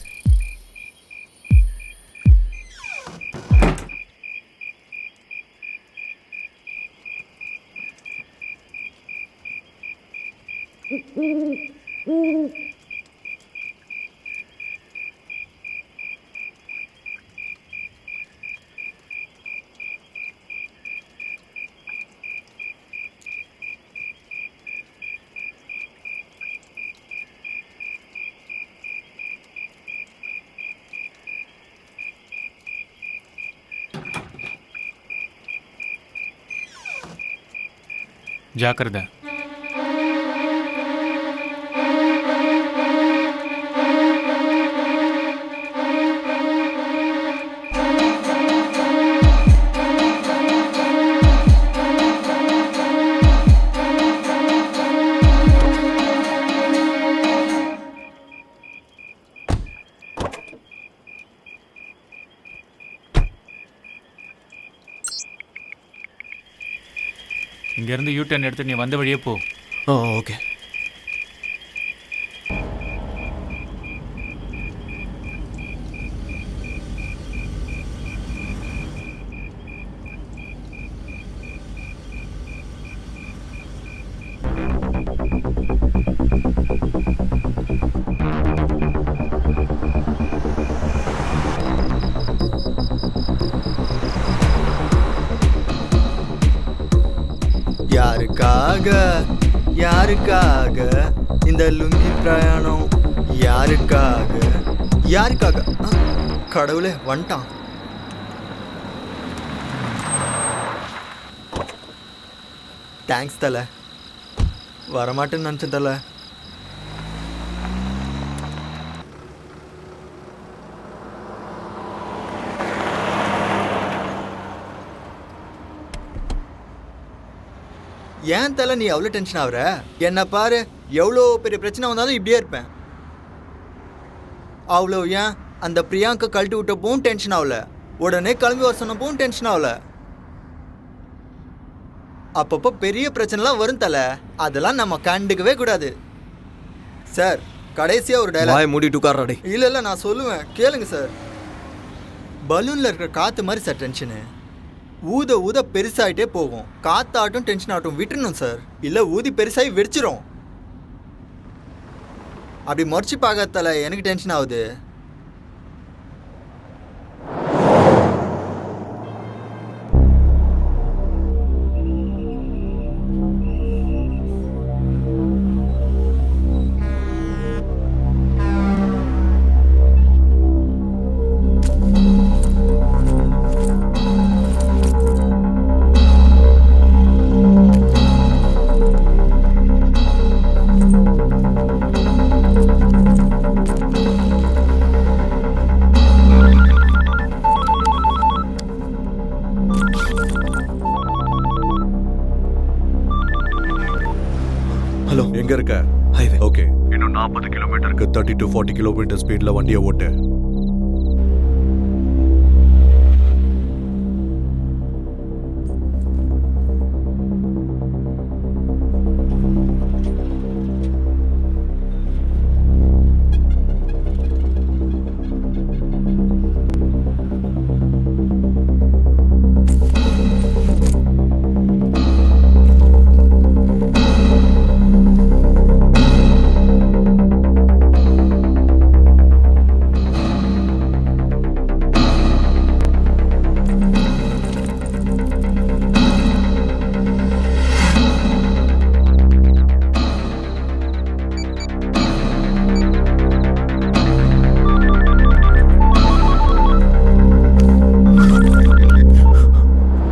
ஜாக்கிரதை. இங்கேருந்து யூ-டர்ன் எடுத்து நீ வந்த வழியே போ. ஓகே. யாருக்காக இந்த லுங்கி பிரயாணம்? யாருக்காக? கடவுளே வந்துட்டான். தேங்க்ஸ் தலை. வரமாட்டேன்னு நினச்சேன் தலை. ஏன் தலை நீ அவ்வளோ டென்ஷன் ஆகுற? என்ன பாரு, எவ்வளோ பெரிய பிரச்சனை வந்தாலும் இப்படியே இருப்பேன். அவ்வளோ ஏன் அந்த பிரியாங்கா கழட்டி விட்டப்பவும் டென்ஷன் ஆகல, உடனே கிளம்பி வர சொன்னப்பவும் டென்ஷன் ஆகல. அப்பப்போ பெரிய பிரச்சனைலாம் வரும் தலை, அதெல்லாம் நம்ம கண்டுக்கவே கூடாது. சார் கடைசியாக ஒரு டைலாக். மூடிட்டு உட்கார்றாடே. இல்லை நான் சொல்லுவேன், கேளுங்க சார். பலூனில் இருக்கிற காற்று மாதிரி சார் டென்ஷனு. ஊத பெருசாகிட்டே போகும். காத்தாட்டும் டென்ஷன் ஆகட்டும் விட்டுறணும் சார், இல்லை ஊதி பெருசாகி வெடிச்சிரும். அப்படி முறைச்சி பார்க்கறதால எனக்கு டென்ஷன் ஆகுது. 40 கிலோமீட்டருக்கு 30 to 40 கிலோமீட்டர் ஸ்பீடில் வண்டியை ஓட்டு.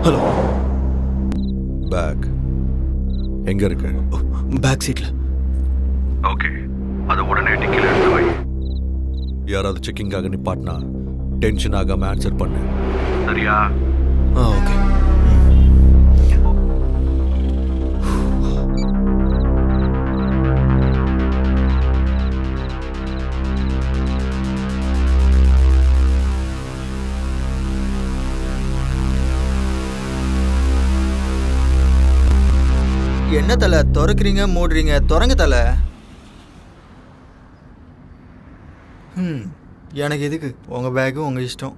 ஹலோ, பேக் எங்க இருக்கு? பேக் சீட்ல. ஓகே, அதை உடனே டிக்கில எடுத்து வை. யாராவது செக்கிங்காக நிப்பாட்டினா டென்ஷன் ஆகாம ஆன்சர் பண்ணு, சரியா? ஓகே. என்ன தலை திறக்கிறீங்க மூடுறீங்க? திறங்க தலை. எனக்கு எதுக்கு உங்கள் பேக்கு உங்கள் இஷ்டம்.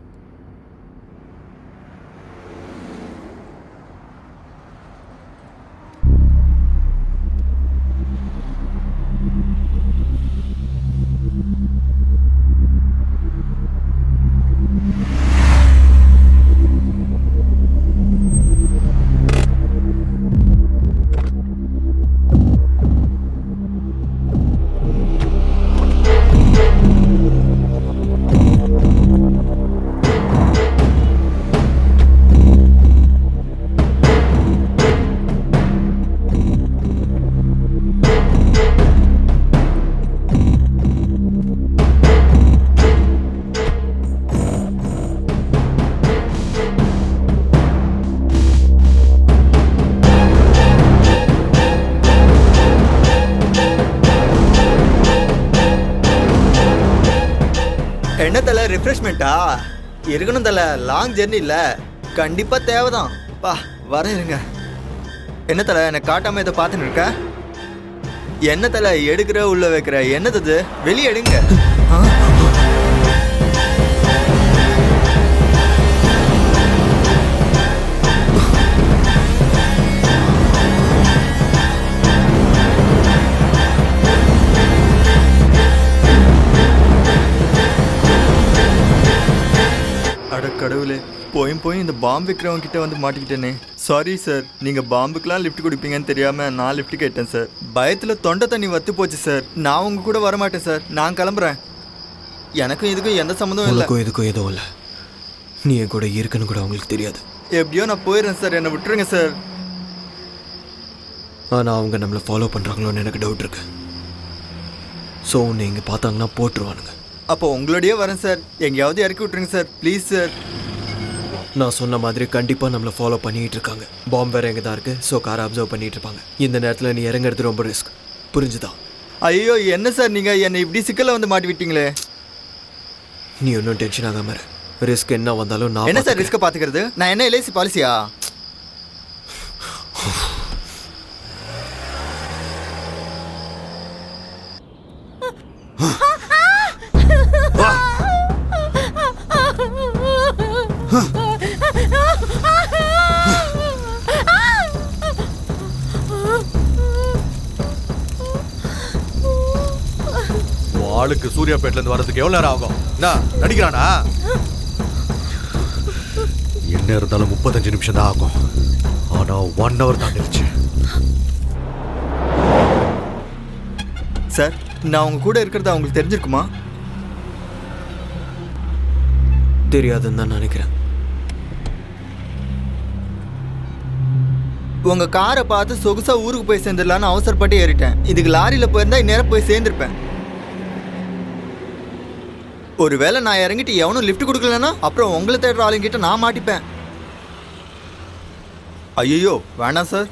என்ன தலை ரிஃப்ரெஷ்மெண்ட்டா? இருக்கணும் தலை, லாங் ஜெர்னி இல்லை, கண்டிப்பாக தேவைதான். பா வர இருங்க. என்ன தலை எனக்கு காட்டாமல் இதை பார்த்துன்னு இருக்க? என்ன தலை எடுக்கிற உள்ள வைக்கிற? என்னது வெளியே எடுங்க. அட கடவுளே, போய் இந்த பாம்பு விற்கிறவங்க கிட்ட வந்து மாட்டிக்கிட்டேனே. சாரி சார், நீங்கள் பாம்புக்கெலாம் லிஃப்ட் கொடுப்பீங்கன்னு தெரியாமல் நான் லிஃப்ட் கேட்டேன் சார். பயத்தில் தொண்டை தண்ணி வத்து போச்சு சார். நான் உங்கள் கூட வரமாட்டேன் சார், நான் கிளம்புறேன். எனக்கும் இதுக்கும் எந்த சம்மந்தமும் இல்லை. இதுக்கும் எதுவும் இல்லை. நீ என் கூட இருக்குன்னு கூட அவங்களுக்கு தெரியாது. எப்படியோ நான் போயிடுறேன் சார், என்னை விட்டுருங்க சார். ஆனால் அவங்க நம்மளை ஃபாலோ பண்ணுறாங்களோன்னு எனக்கு டவுட் இருக்கு. ஸோ உன்னை இங்கே பார்த்தாங்கன்னா போட்டுருவானுங்க. அப்போ உங்களோடய வரேன் சார், எங்கேயாவது இறக்கி விட்டுருங்க சார், ப்ளீஸ் சார். நான் சொன்ன மாதிரி கண்டிப்பாக நம்மளை ஃபாலோ பண்ணிகிட்டு இருக்காங்க. பாம்பு வேறு எங்கே தான் இருக்குது, ஸோ காரை அப்சர்வ் பண்ணிகிட்டு இருப்பாங்க. இந்த நேரத்தில் நீ இறங்குறது ரொம்ப ரிஸ்க், புரிஞ்சுதா? ஐயோ என்ன சார் நீங்கள் என்னை இப்படி சிக்கலில் வந்து மாட்டி விட்டீங்களே. நீ ஒன்றும் டென்ஷன் ஆகாம இரு. ரிஸ்க் என்ன வந்தாலும் நான் என்ன சார் ரிஸ்க்கை பார்த்துக்கிறது? நான் என்ன எல்ஐசி பாலிசியா? ஆளுக்கு சூர்யாபேட்ல இருந்து வரதுக்கு எவ்வளவு நேரம் ஆகும்? என்ன நடிக்கிறானா? என்ன இருந்தாலும் 35 நிமிஷம் தான் ஆகும். ஆனா 1 hour தாண்டிடுச்சு. சார், நான் உங்க கூட இருக்கிறது அவங்களுக்கு தெரிஞ்சிருக்குமா? தெரியாதுன்னு தான் நினைக்கிறேன். உங்க காரை பார்த்து சொகுசா ஊருக்கு போய் சேர்ந்துடலான்னு அவசரப்பட்டு ஏறிட்டேன். இதுக்கு லாரியில் போயிருந்தா இந்நேரம் போய் சேர்ந்துருப்பேன். ஒருவேளை நான் இறங்கிட்டு எவனும் லிஃப்ட் கொடுக்கலன்னா அப்புறம் உங்களை தேடுற ஆளுங்கிட்ட நான் மாட்டிப்பேன். ஐயோ வேணாம் சார்,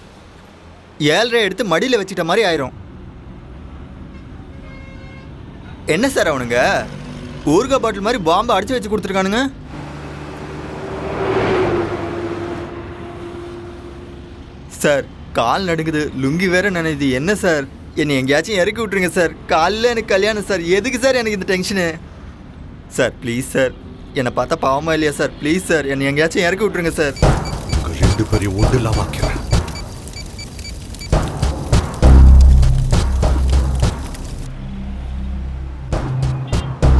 7.5 எடுத்து மடியில் வச்சுட்ட மாதிரி ஆயிரும். என்ன சார் அவனுங்க ஊறுகாய் பாட்டில் மாதிரி பாம்பை அடிச்சு வச்சு கொடுத்துருக்கானுங்க. சார் கால் நடுங்குது, லுங்கி வேற நினைது. என்ன சார் என்னை எங்கேயாச்சும் இறக்கி விட்டுருங்க சார். காலையில் எனக்கு கல்யாணம் சார். எதுக்கு சார் எனக்கு இந்த டென்ஷனு? சார் ப்ளீஸ் சார், என்னை பார்த்தா பாவமா இல்லையா சார்? ப்ளீஸ் சார் என்னை எங்கேயாச்சும் இறக்கி விட்டுருங்க சார். உங்கள் 2 பேரையும் ஒன்று இல்லாம ஆக்கிறேன்.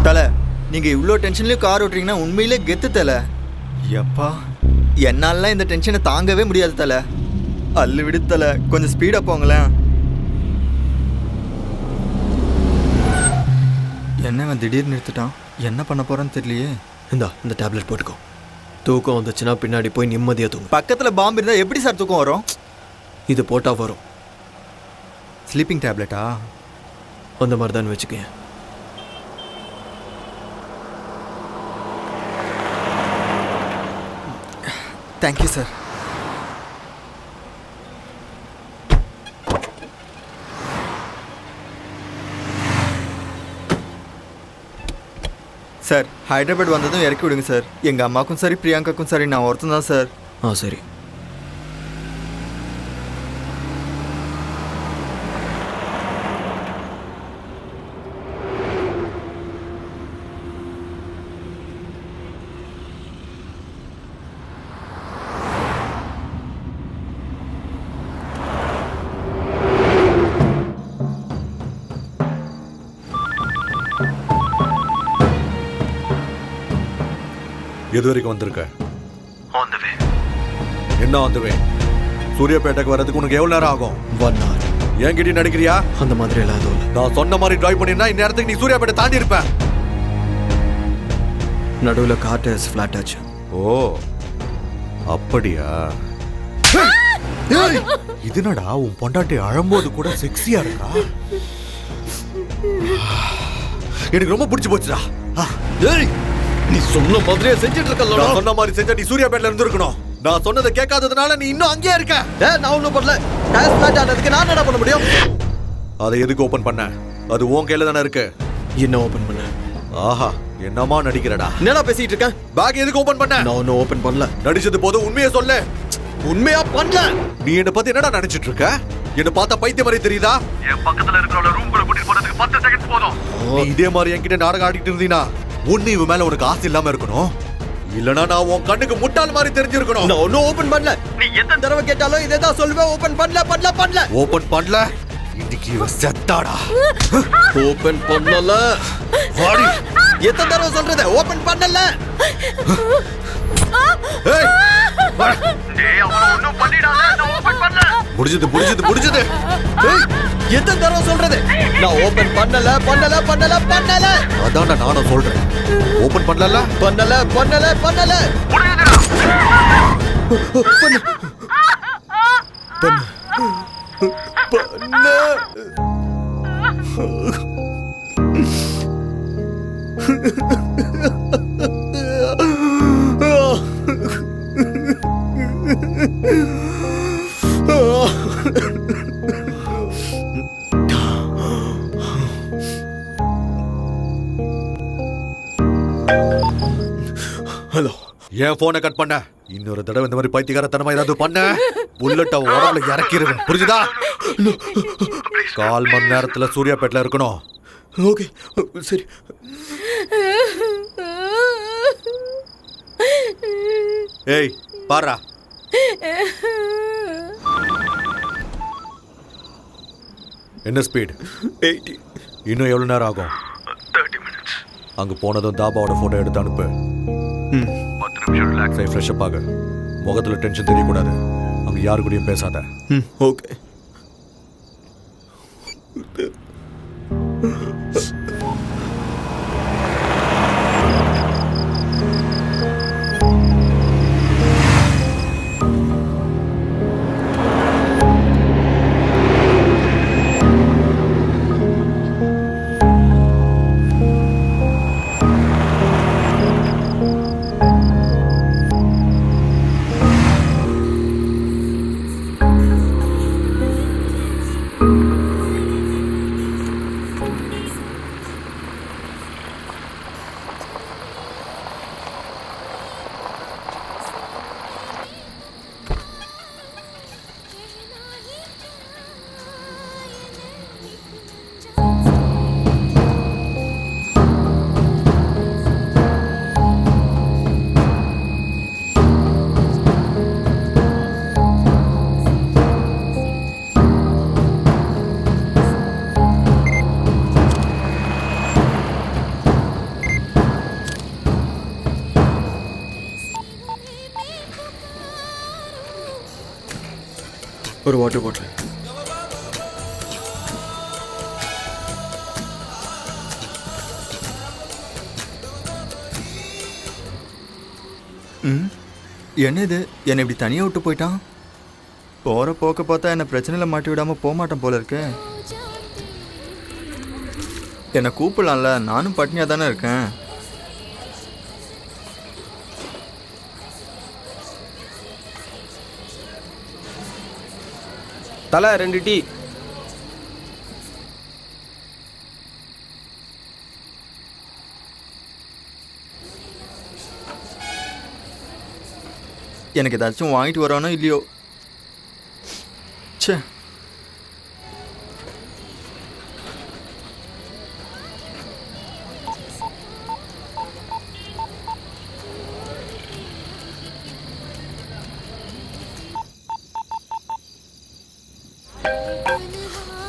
தலை, நீங்கள் இவ்வளோ டென்ஷன்லேயும் கார் ஓட்டுறீங்கன்னா உண்மையிலே கெத்து தலை. எப்பா என்னாலலாம் இந்த டென்ஷனை தாங்கவே முடியாது தலை. அல்லு விடு தலை, கொஞ்சம் ஸ்பீடாக போங்களேன். என்னவன் திடீர்னு நிறுத்திட்டான்? என்ன பண்ண போகிறான்னு தெரியலையே. இந்த டேப்லெட் போட்டுக்கோ. தூக்கம் வந்துச்சுன்னா பின்னாடி போய் நிம்மதியாக தூங்கும். பக்கத்தில் பாம்பு இருந்தால் எப்படி சார் தூக்கம் வரும்? இது போட்டால் வரும். ஸ்லீப்பிங் டேப்லெட்டா? அந்த மாதிரி தான் வச்சுக்கேன். Thank you sir. சார் ஹைதராபாத் வந்ததும் இறக்கி விடுங்க சார். எங்கள் அம்மாவுக்கும் சரி பிரியாங்காக்கும் சரி நான் ஒருத்தன் தான் சார். சரி. எது வரைக்கும் வந்திருக்க? என்ன வந்துவே? சூரியப்பேட்டைக்கு வர்றதுக்கு உனக்கு எவ்வளவு நேரம் ஆகும்? 1 hour. என்கிட்ட நடிக்கிறியா? அந்த மாதிரி எல்லாம் எதுவும் இல்லை. நான் சொன்ன மாதிரி டிரைவ் பண்ணிருந்தா இந்த நேரத்துக்கு நீ சூர்யாப்பேட்டை தாண்டி இருப்ப. நடுவில் கார் டயர்ஸ் ஃப்ளாட் ஆச்சு. ஓ அப்படியா? இதுனடா உன் பொண்டாட்டி அழும்போது கூட செக்ஸியா இருக்கா? எனக்கு ரொம்ப பிடிச்சு போச்சுடா. நீ சொன்ன மாதிரியே செஞ்சுட்டு இருக்கல. நான் சொன்ன மாதிரி செஞ்சா நீ சூர்யாப்பேட்டையில இருந்திருக்கணும். நான் சொன்னதை கேட்காததுனால நீ இன்னும் அங்கேயே இருக்க. நான் ஒன்றும் பண்ணல. டயர் ஃப்ளாட் ஆனதுக்கு நான் என்ன பண்ண முடியும்? அதை எதுக்கு ஓபன் பண்ண? அது உன் கையில தானே இருக்கு. என்ன ஓபன் பண்ண? ஆஹா என்னமா நடிக்கிறடா? என்னடா பேசிட்டு இருக்கேன்? பேக் எதுக்கு ஓபன் பண்ண? நான் ஒன்றும் ஓபன் பண்ணல. நடிச்சது போதும், உண்மையை சொல்லு. உண்மையா பண்ணல. நீ என்ன பத்தி என்னடா நினைச்சிட்டு இருக்க? என்ன பார்த்தா பைத்தியம் மாதிரி தெரியுதா? என் பக்கத்துல இருக்கிறவள ரூம்குள்ள கூட்டிட்டு போறதுக்கு 10 செகண்ட்ஸ் போதும். நீ இதே மாதிரி என்கிட்ட நாடகம் ஆடிட்டு இருந்தீனா ஒண்ணு இவன் மேல உனக்கு ஆசை இல்லாம இருக்கணும், இல்லனா நான் உன் கண்ணுக்கு முட்டாள் மாதிரி தெரிஞ்சிருக்கணும். நான் ஒன்னும் ஓபன் பண்ணல. நீ எத்தனை தடவை கேட்டாலும் இதே தான் சொல்லுவேன். ஓபன் பண்ணல. ஓபன் பண்ணல. இன்னைக்கு இவ செத்தாடா. ஓபன் பண்ணல. வாடி. எத்தனை தடவை சொல்றது? ஓபன் பண்ணல. ஏய் டேய் அவன ஒண்ணும் பண்ணிடாத. நான் ஓபன் பண்ணல. முடிஞ்சது. ஏய் எத்தனை தடவை சொல்றது? நான் ஓபன் பண்ணல. அதான்டா நானும் சொல்றேன். ஓபன் பண்ணல. பண்ணல. ஹலோ. ஏன் போனை கட் பண்ண? இன்னொரு தடவை இந்த மாதிரி பைத்தியக்காரத்தனமா ஏதாவது பண்ண புல்லட்ட உடம்புல இறக்கிடுவேன், புரிஞ்சுதா? 1/4 மணி நேரத்துல சூர்யாப்பேட்டையில இருக்கணும். ஓகே சரி. ஏய் பாரா. என்ன ஸ்பீட்? 80. இன்னும் எவ்வளவு நேரம் ஆகும்? 30 minutes. அங்க போனதும் தாபாவோட போட்டோ எடுத்து அனுப்பு. 10 நிமிஷம் ரிலாக்ஸ் ஆகி ஃப்ரெஷ் அப் ஆகு. முகத்துல டென்ஷன் தெரியக்கூடாது. அங்க யாரு கூடயும் பேசாத. ஓகே. ஒரு வாட்டர் பாட்டில். ம் என்ன இது என்னை இப்படி தனியாக விட்டு போயிட்டான்? போகிற போக்க பார்த்தா என்னை பிரச்சனையில் மாட்டி விடாமல் போக மாட்டேன் போல இருக்கே. என்னை கூப்பிடலாம்ல, நானும் பட்னியாக தானே இருக்கேன். தலை 2 டீ. எனக்கு ஏதாச்சும் வாங்கிட்டு வரானோ இல்லையோ. ச்சே.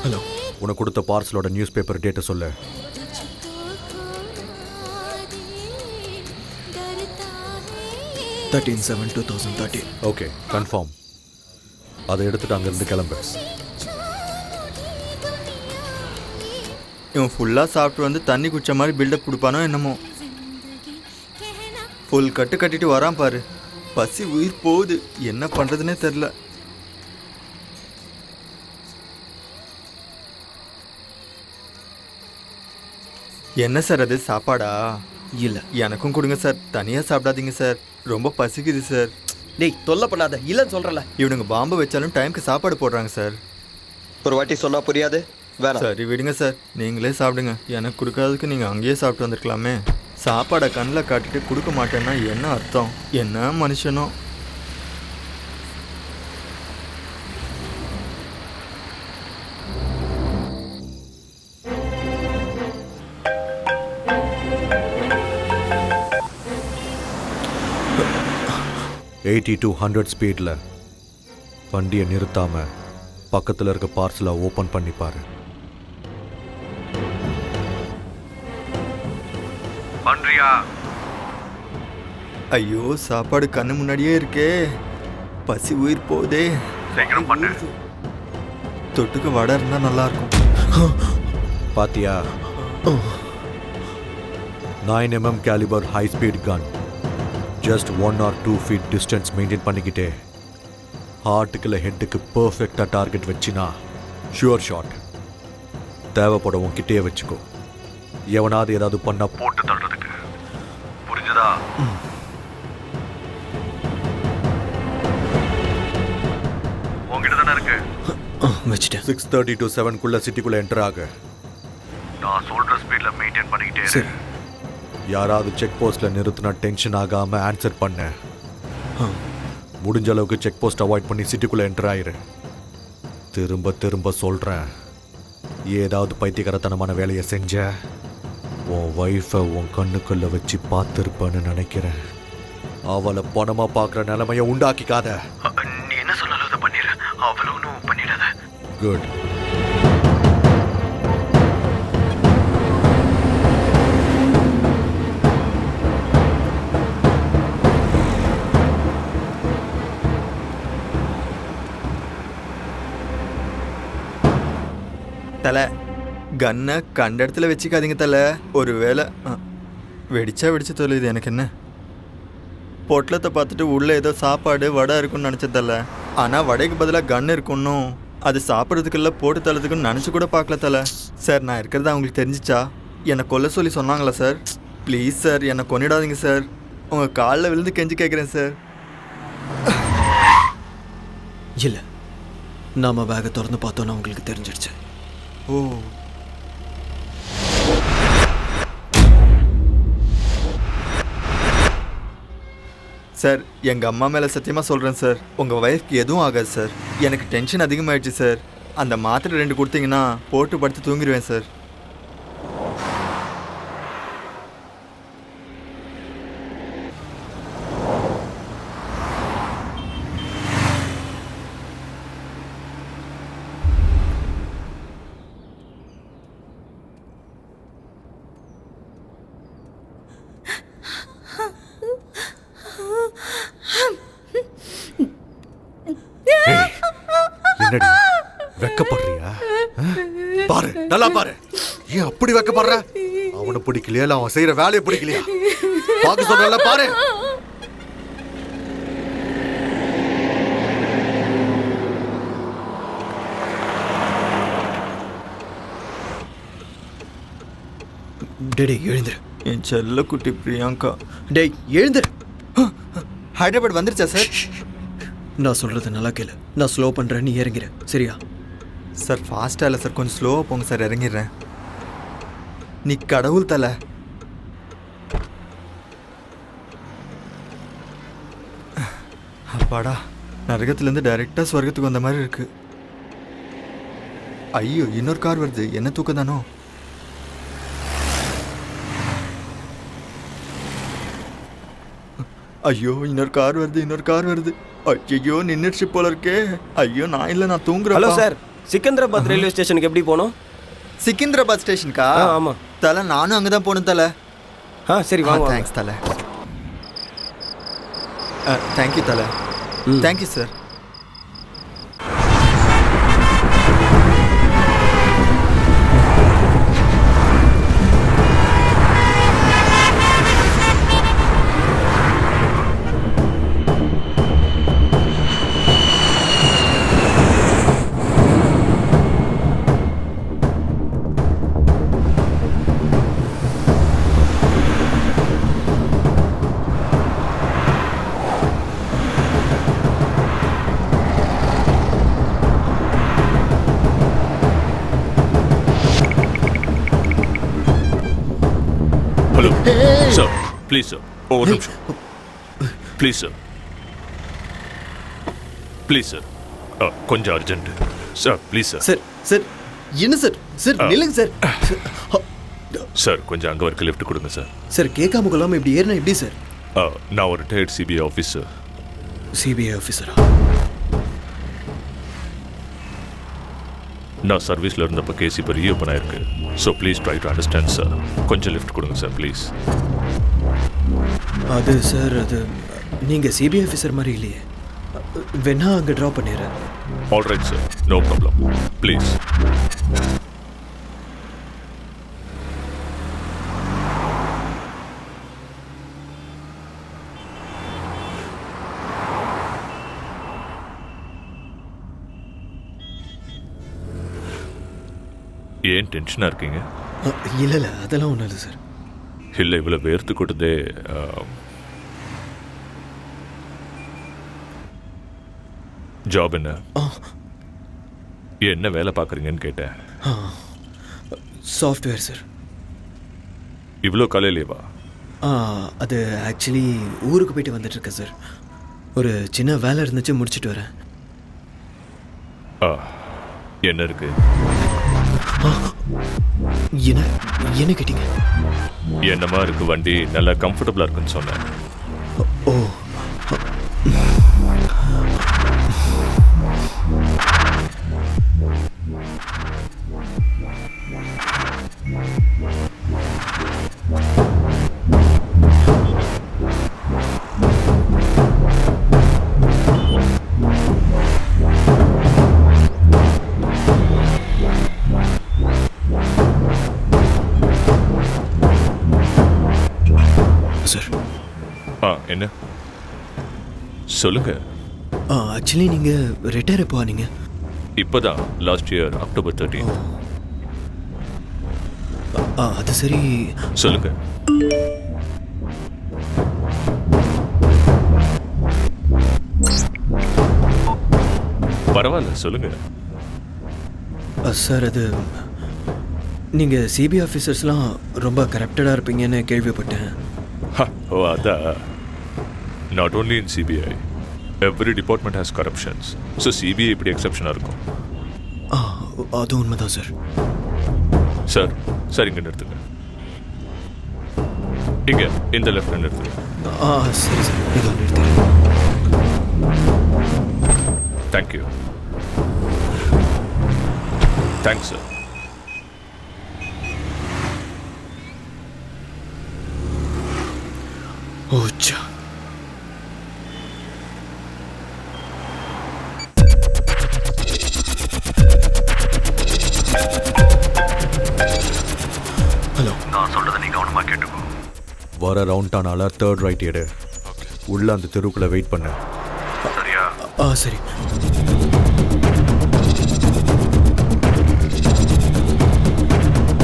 ஹலோ, உனக்கு கொடுத்த பார்சலோட நியூஸ் பேப்பர் டேட்டை சொல்லு. Thirteen 7/2013. Okay, confirm. அதை எடுத்துட்டு அங்கேருந்து கிளம்பு. இவன் ஃபுல்லாக சாப்பிட்டு வந்து தண்ணி குடிச்ச மாதிரி பில்டப் கொடுப்பானோ என்னமோ. ஃபுல் கட்டு கட்டிட்டு வரான் பாரு. பசி உயிர் போகுது, என்ன பண்ணுறதுனே தெரில. என்ன சார் அது சாப்பாடா? இல்லை. எனக்கும் கொடுங்க சார், தனியாக சாப்பிடாதீங்க சார், ரொம்ப பசிக்குது சார். டேய் தொல்லை பண்ணாத, இல்லைன்னு சொல்கிறல. இவனுங்க பாம்பு வச்சாலும் டைமுக்கு சாப்பாடு போடுறாங்க சார். ஒரு வாட்டி சொன்னா புரியாது, வேணாம். சரி விடுங்க சார், நீங்களே சாப்பிடுங்க. எனக்கு கொடுக்காததுக்கு நீங்கள் அங்கேயே சாப்பிட்டு வந்திருக்கலாமே. சாப்பாடை கண்ணில் காட்டிட்டு கொடுக்க மாட்டேன்னா என்ன அர்த்தம்? என்ன மனுஷனோ. எயிட்டி to 100 ஸ்பீடில் வண்டியை நிறுத்தாம பக்கத்தில் இருக்க பார்சலை ஓப்பன் பண்ணி பாரு. பண்றியா? ஐயோ, சாப்பாடு கண்ணு முன்னாடியே இருக்கே, பசி உயிர் போதே. சீக்கிரம் பண்ணு. தொட்டுக்கு வடை இருந்தால் நல்லாயிருக்கும். பாத்தியா? 9mm caliber high speed gun. Just 1 or 2 feet distance maintain பண்ணிக்கிட்டே ஹார்ட்டுக்கு இல்லை ஹெட்டுக்கு பர்ஃபெக்டாக டார்கெட் வச்சினா ஷுவர் ஷாட். தேவைப்பட உன்கிட்டே வச்சுக்கோ. எவனாவது ஏதாவது பண்ணா போட்டு தள்ளுறதுக்கு. புரிஞ்சதா? உங்ககிட்ட தானே இருக்கு. வச்சுட்டேன். 6:30 to 7 சிட்டிக்குள்ளே என்டர் ஆகு. நான் சொல்கிற ஸ்பீடில் மெயின்டைன் பண்ணிக்கிட்டே சரி. யாராவது செக் போஸ்ட்டில் நிறுத்தினா டென்ஷன் ஆகாமல் ஆன்சர் பண்ண. முடிஞ்ச அளவுக்கு செக் போஸ்ட் அவாய்ட் பண்ணி சிட்டிக்குள்ளே என்டர் ஆயிரு. திரும்ப திரும்ப சொல்கிறேன், ஏதாவது பைத்தியகரத்தனமான வேலையை செஞ்ச உன் ஒய்ஃபை உன் கண்ணுக்குள்ளே வச்சு பார்த்துருப்பேன்னு நினைக்கிறேன். அவளை பணமாக பார்க்குற நிலைமையை உண்டாக்கிக்காத. நீ என்ன சொன்னாலும் அதை பண்ணிடு, அவ்வளோ ஒன்றும் பண்ணிடாத. குட். தலை, கன்னை கண்ட இடத்துல வச்சுக்காதீங்க தலை. ஒரு வேளை வெடிச்சு தொலையுது, எனக்கு என்ன. பொட்டலத்தை பார்த்துட்டு உள்ளே ஏதோ சாப்பாடு வடை இருக்குன்னு நினச்ச தலை. ஆனால் வடைக்கு பதிலாக கன் இருக்குன்னும் அது சாப்பிட்றதுக்குள்ள போட்டு தள்ளதுக்குன்னு நினச்சி கூட பார்க்கல தலை. சார், நான் இருக்கிறதா அவங்களுக்கு தெரிஞ்சிச்சா என்னை கொல்ல சொல்லி சொன்னாங்களா சார்? ப்ளீஸ் சார், என்னை கொன்னிடாதீங்க சார். உங்கள் காலில் விழுந்து கெஞ்சி கேட்குறேன் சார். இல்லை, நாம பேகை திறந்து பார்த்தோன்னா உங்களுக்கு தெரிஞ்சிடுச்சு. ஓ, சார், எங்கள் அம்மா மேலே சத்தியமாக சொல்கிறேன் சார், உங்கள் ஒய்ஃப்க்கு எதுவும் ஆகாது சார். எனக்கு டென்ஷன் அதிகமாகிடுச்சு சார். அந்த மாத்திரை 2 கொடுத்தீங்கன்னா போட்டு படுத்து தூங்கிடுவேன் சார். நல்லா பாரு. ஏன் அப்படி வைக்கப்படுற? அவனை பிடிக்கலையா இல்ல அவன் செய்யற வேலையை பிடிக்கலையா? பார்க்க சொல்றல பாரு. டேய் எழுந்துரு. என் செல்ல குட்டி பிரியங்கா. டேய் எழுந்துரு. ஹைதராபாத் வந்துருச்சா சார்? நான் சொல்றது நல்லா கேளு. நான் ஸ்லோ பண்றேன், நீ இறங்கிரு சரியா? சார் ஃபாஸ்ட்டாக இல்லை சார், கொஞ்சம் ஸ்லோவாக போங்க சார், இறங்கிடுறேன். நீ கடவுள் தலை. அப்பாடா, நரகத்துலேருந்து டைரெக்டாக ஸ்வர்க்கத்துக்கு வந்த மாதிரி இருக்கு. ஐயோ இன்னொரு கார் வருது, என்ன தூக்கம் தானோ? ஐயோ இன்னொரு கார் வருது. ஐயோ நின்றுச்சு போல இருக்கே. ஐயோ நான் இல்லை, நான் தூங்குறேன். ஹலோ சார், சிக்கந்தராபாத் ரயில்வே ஸ்டேஷனுக்கு எப்படி போகணும்? சிக்கந்தராபாத் ஸ்டேஷனுக்கா? ஆமாம் தலை, நானும் அங்கே தான் போகணும் தலை. சரி வாங்க. தேங்க்ஸ் தலை. தேங்க்யூ தலை. Thank you sir. Hello sir, please sir, ஒரு நிமிஷம் ப்ளீஸ் சார், ப்ளீஸ் சார், கொஞ்சம் urgent sir, please sir. Sir sir என்ன சார்? சார் நில்லுங்க சார். சார் கொஞ்சம் அங்கே வரைக்கும் லிஃப்ட் கொடுங்க சார். சார் கேட்காம கொள்ளாமல் இப்படி ஏறினா எப்படி சார்? நான் ஒரு ரிட்டையர்ட் சிபிஐ ஆஃபீஸர். சிபிஐ ஆஃபீஸரா? நான் சர்வீஸில் இருந்தப்போ கேஸ் இப்போ ரீஓப்பன் ஆயிருக்கு. So please try to understand sir. கொஞ்சம் லிஃப்ட் கொடுங்க சார் ப்ளீஸ். அது சார், அது நீங்கள் சிபிஐ ஆஃபீஸர் மாதிரி இல்லையே. வேணா அங்கே ட்ராப் பண்ணிடுறேன். Alright sir, no problem, please. ஏன் டென்ஷனாக இருக்கீங்க? இல்லை அதெல்லாம் ஒன்றும் இல்லை சார். இல்லை, இவ்வளோ வேர்த்து கொடுத்தே. ஜாப் என்ன? என்ன வேலை பார்க்குறீங்கன்னு கேட்டேன். Software sir. இவ்வளோ காலையிலேவா? அது ஆக்சுவலி ஊருக்கு போயிட்டு வந்துட்டுருக்கேன் சார். ஒரு சின்ன வேலை இருந்துச்சு, முடிச்சுட்டு வரேன். என்ன இருக்கு? என்ன கேட்டீங்க? என்னமா இருக்கு வண்டி, நல்லா கம்ஃபர்டபுளாக இருக்குன்னு சொன்னேன். ஓ சார். என்ன சொல்லுங்க. ஆக்சுவலி நீங்கள் ரிட்டையர் எப்போ ஆனீங்க? இப்போதான், லாஸ்ட் இயர் October 13. அது சரி. சொல்லுங்க. பரவாயில்ல சொல்லுங்க. சார், அது நீங்கள் சிபிஐ ஆஃபீஸர்ஸ்லாம் ரொம்ப கரப்டடாக இருப்பீங்கன்னு கேள்விப்பட்டேன். ஓ அதான். Not only in CBI, every department has corruptions. So CBI இப்படி எக்ஸப்ஷனாக இருக்கும். அது உண்மைதான் சார். சார் சார், இங்கே நிறுத்துங்க. இங்கே இந்த லெஃப்டில் நிறுத்துங்க. சரி சார், இதோ நிறுத்துங்க. தேங்க்யூ. Thanks sir. ஓச்சா. வர ரவுண்ட் டானால 3rd ரைட் எடு. உள்ள அந்த தெருவுக்குள்ள வெயிட் பண்ணு. சரியா? சரி.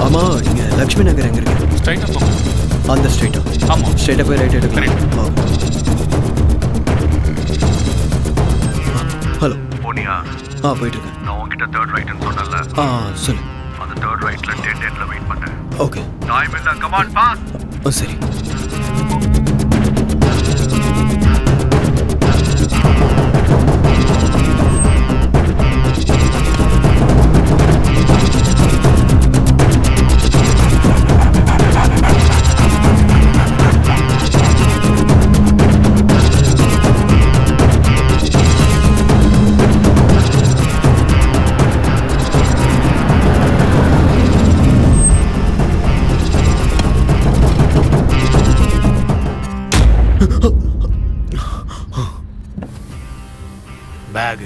ஆமா, நீங்க லக்ஷ்மி நகர் எங்க இருக்கு? ஸ்ட்ரைட்டா போங்க. அந்த ஸ்ட்ரைட்டா? ஆமா. ஸ்ட்ரைட்டா போய் ரைட் எடுக்கலாம். ஹலோ. போனியா? போயிட்டு இருக்கேன். நான் உன்கிட்ட 3rd ரைட்னு சொன்னல. சொல்லு. அந்த 3rd ரைட்ல 10 வெயிட் பண்ணு. ஓகே. டைம் இல்ல, கம் ஆன் பாஸ். சரி. பேக்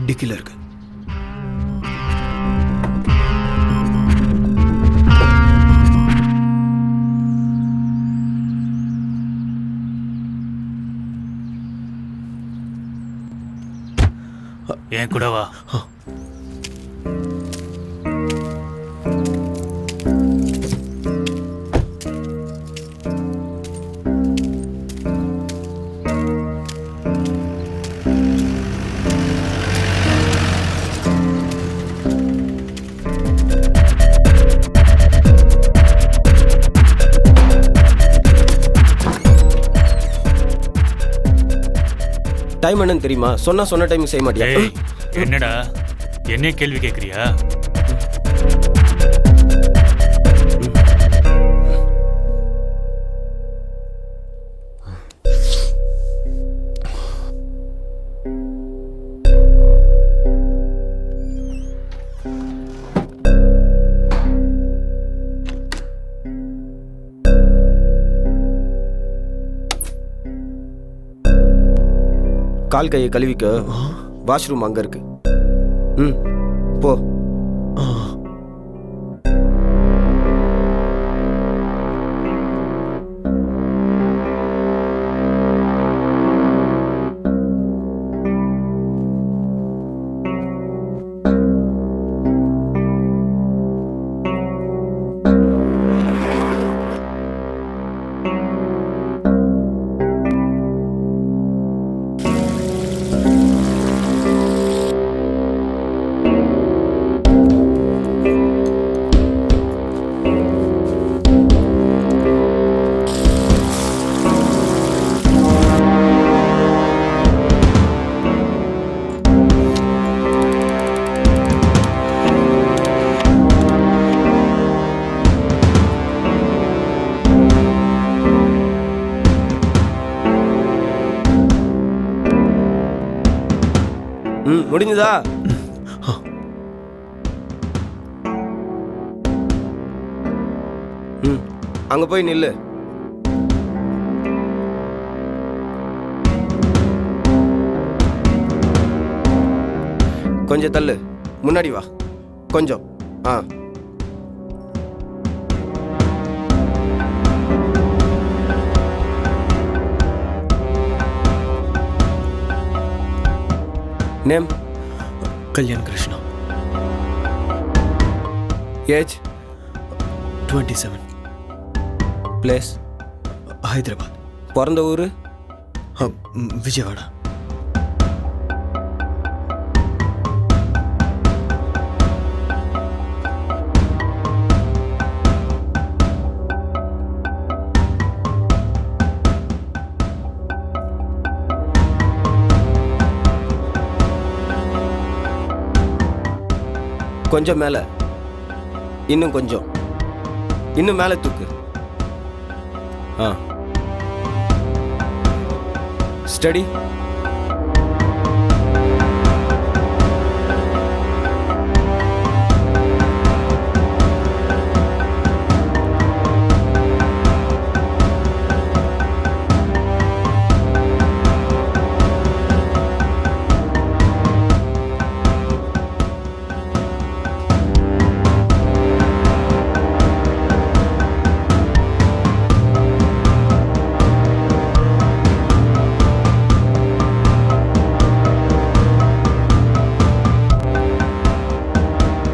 டிக்கில இருக்கு. என் கூட வா. டைம் என்னன்னு தெரியுமா? சொன்ன டைம் செய்ய மாட்டியா? ஏய், என்னடா என்ன கேள்வி கேட்குறியா? கால் கையை கழுவிக்க வாஷ்ரூம் அங்க இருக்கு. போ. முடிஞ்சதா? அங்க போய் நில்லு. கொஞ்சம் தள்ளு. முன்னாடி வா. கொஞ்சம். Name? Kalyan Krishna. Age? 27. Place? Hyderabad. பிறந்த ஊர்? விஜயவாடா. கொஞ்சம் மேலே. இன்னும் கொஞ்சம். இன்னும் மேலே தூக்கு. ஸ்டடி.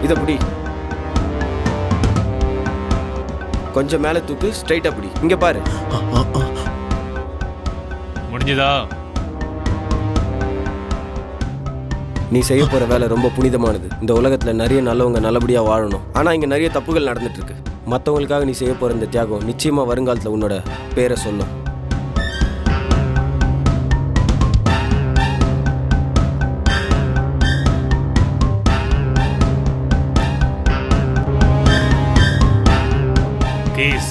இதை பிடி. கொஞ்சம் மேலே தூக்கு, ஸ்ட்ரைட்டாக பிடி. இங்கே பாரு. முடிஞ்சதா? நீ செய்ய போகிற வேலை ரொம்ப புனிதமானது. இந்த உலகத்தில் நிறைய நல்லவங்க நல்லபடியாக வாழணும். ஆனால் இங்கே நிறைய தப்புகள் நடந்துட்டு இருக்கு. மற்றவங்களுக்காக நீ செய்ய போகிற இந்த தியாகம் நிச்சயமாக வருங்காலத்தில் உன்னோட பேரை சொல்லும். கேஸ்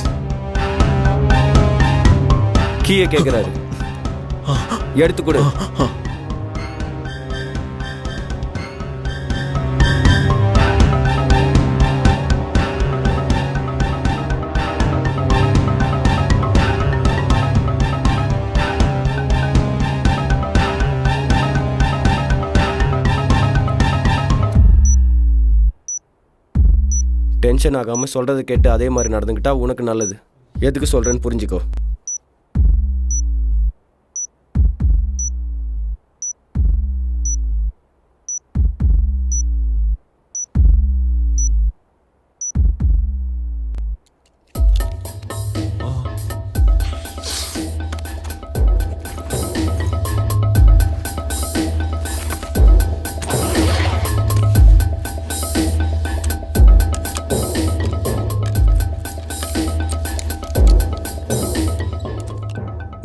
கீயை கேட்குறாரு, எடுத்து கொடு. டென்ஷன் ஆகாமல் சொல்கிறத கேட்டு அதே மாதிரி நடந்துக்கிட்டா உனக்கு நல்லது. எதுக்கு சொல்கிறேன்னு புரிஞ்சுக்கோ.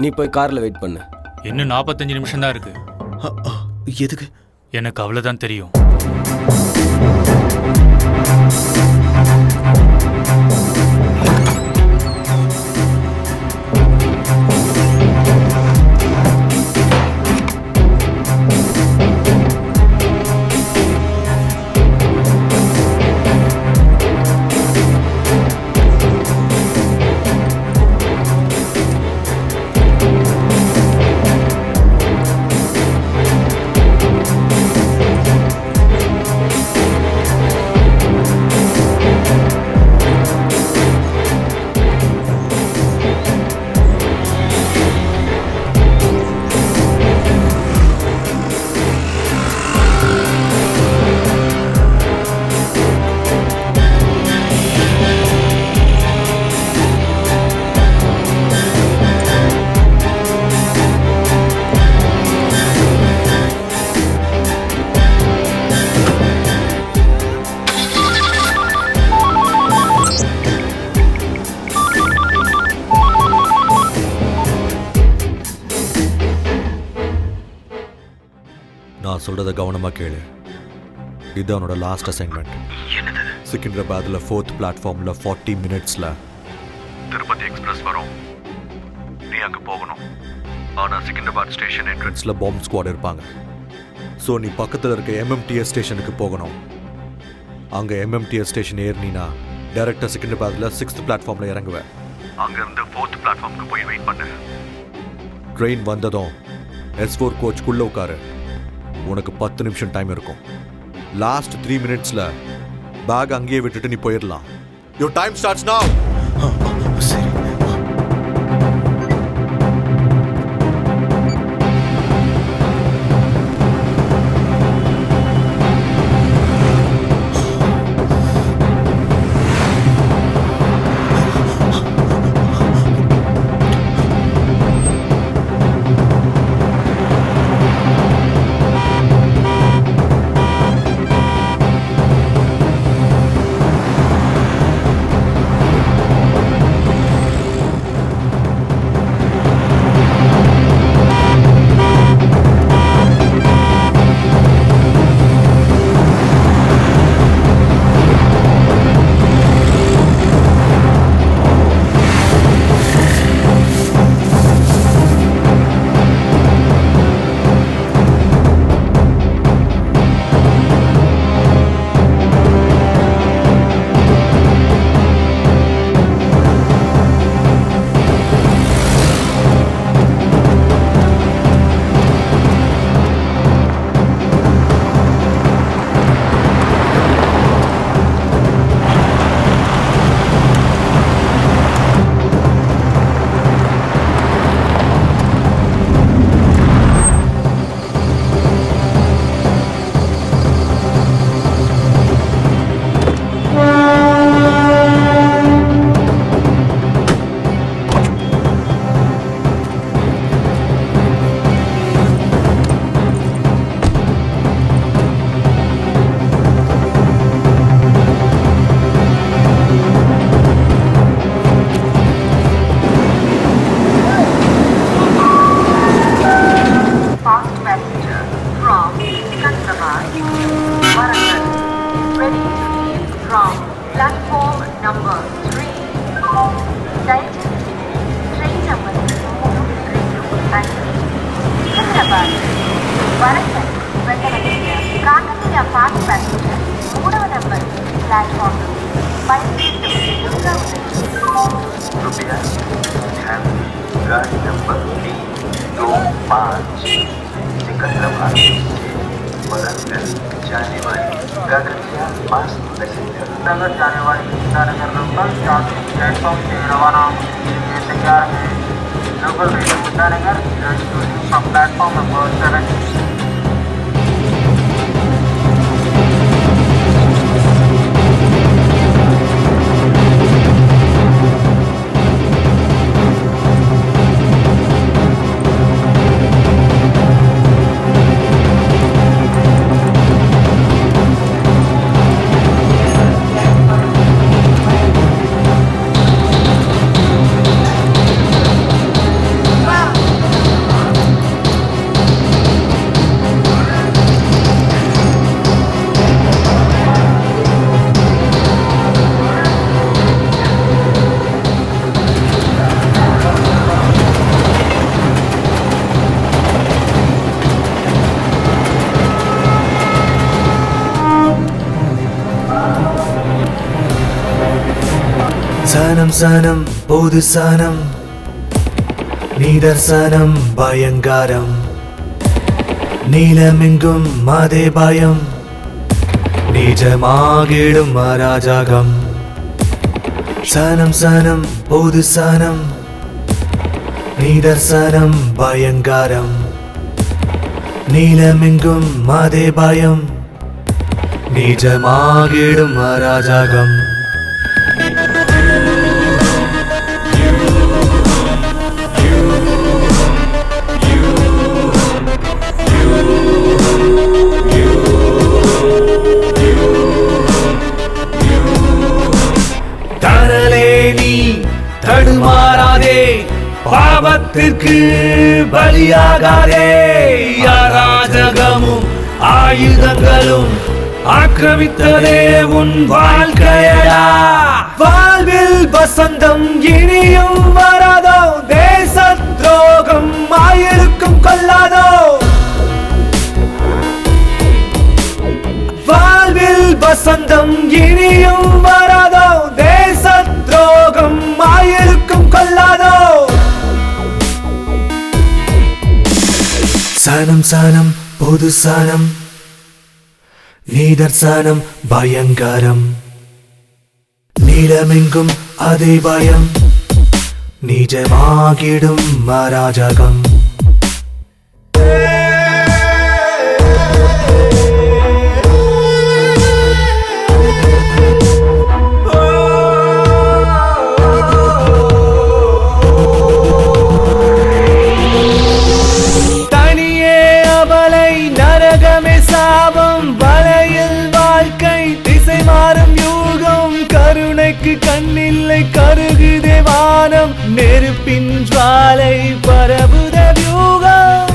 நீ போய் காரில் வெயிட் பண்ணு. இன்னும் 45 நிமிஷம் தான் இருக்கு. எதுக்கு? எனக்கு அவ்வளோதான் தெரியும். நான் சொல்கிறத கவனமாக கேளு. இது அவனோட லாஸ்ட் அசைன்மெண்ட். சிக்கிந்திராபாத்தில் 4th பிளாட்ஃபார்மில் 40 மினிட்ஸில் திருப்பதி எக்ஸ்பிரஸ் வரும். நீ அங்கே போகணும். ஆனால் சிக்கிந்திராபாத் ஸ்டேஷன் என்ட்ரன்ஸில் பாம்பு ஸ்குவாட் இருப்பாங்க. ஸோ நீ பக்கத்தில் இருக்க எம்எம்டிஎஸ் ஸ்டேஷனுக்கு போகணும். அங்கே எம்எம்டிஎஸ் ஸ்டேஷன் ஏறினா டைரெக்டாக சிக்கிந்திராபாத்தில் 6th பிளாட்ஃபார்மில் இறங்குவேன். அங்கேருந்து 4th பிளாட்ஃபார்முக்கு போய் வெயிட் பண்ணு. ட்ரெயின் வந்ததும் S4 கோச்சுக்குள்ளே உட்காரு. உனக்கு 10 நிமிஷம் டைம் இருக்கும். லாஸ்ட் 3 மினிட்ஸில் பேக் அங்கேயே விட்டுட்டு நீ போயிடலாம். Your time starts now. சரி. गाड़ी नंबर 325 सिकंदराबाद से मदनगढ़ जाने वाली गागरिया पास पैसेंजर नगर जाने वाली गीतानगर नंबर 7 प्लेटफॉर्म से रवाना होने के लिए तैयार है। Local railway Geeta Nagar from platform number 7। சனம் சனம் பொது சனம் நிதர்சனம் பயங்காரம் நீலமெங்கும் அதே பயம் நிஜமாகிடும் அராஜகம் சனம் சனம் பொது சனம் நிதர்சனம் பயங்காரம் நீலமெங்கும் அதே பயம் நிஜமாகிடும் அராஜகம் தடுமாறாதே பாவத்திற்கு பலியாகாதே அராஜகமும் ஆயுதங்களும் ஆக்கிரமித்ததே உன் வாழ்க்கையடா வாழ்வில் வசந்தம் இனியும் வராதோ தேச துரோகம் ஆயிருக்கும் கொள்ளாதோ வாழ்வில் வசந்தம் இனியும் வராதோ தேச துரோகம் ஆயிருக்கும் கொள்ளாதோ சனம் சனம் பொது சனம் நிதர்சனம் பயங்கரம் நீலமெங்கும் அதே பயம் நிஜமாகிடும் அராஜகம் கண்ணில்லை கருகுதே வானம் நெருப்பின் ஜுவாலை பரவுத வியூகம்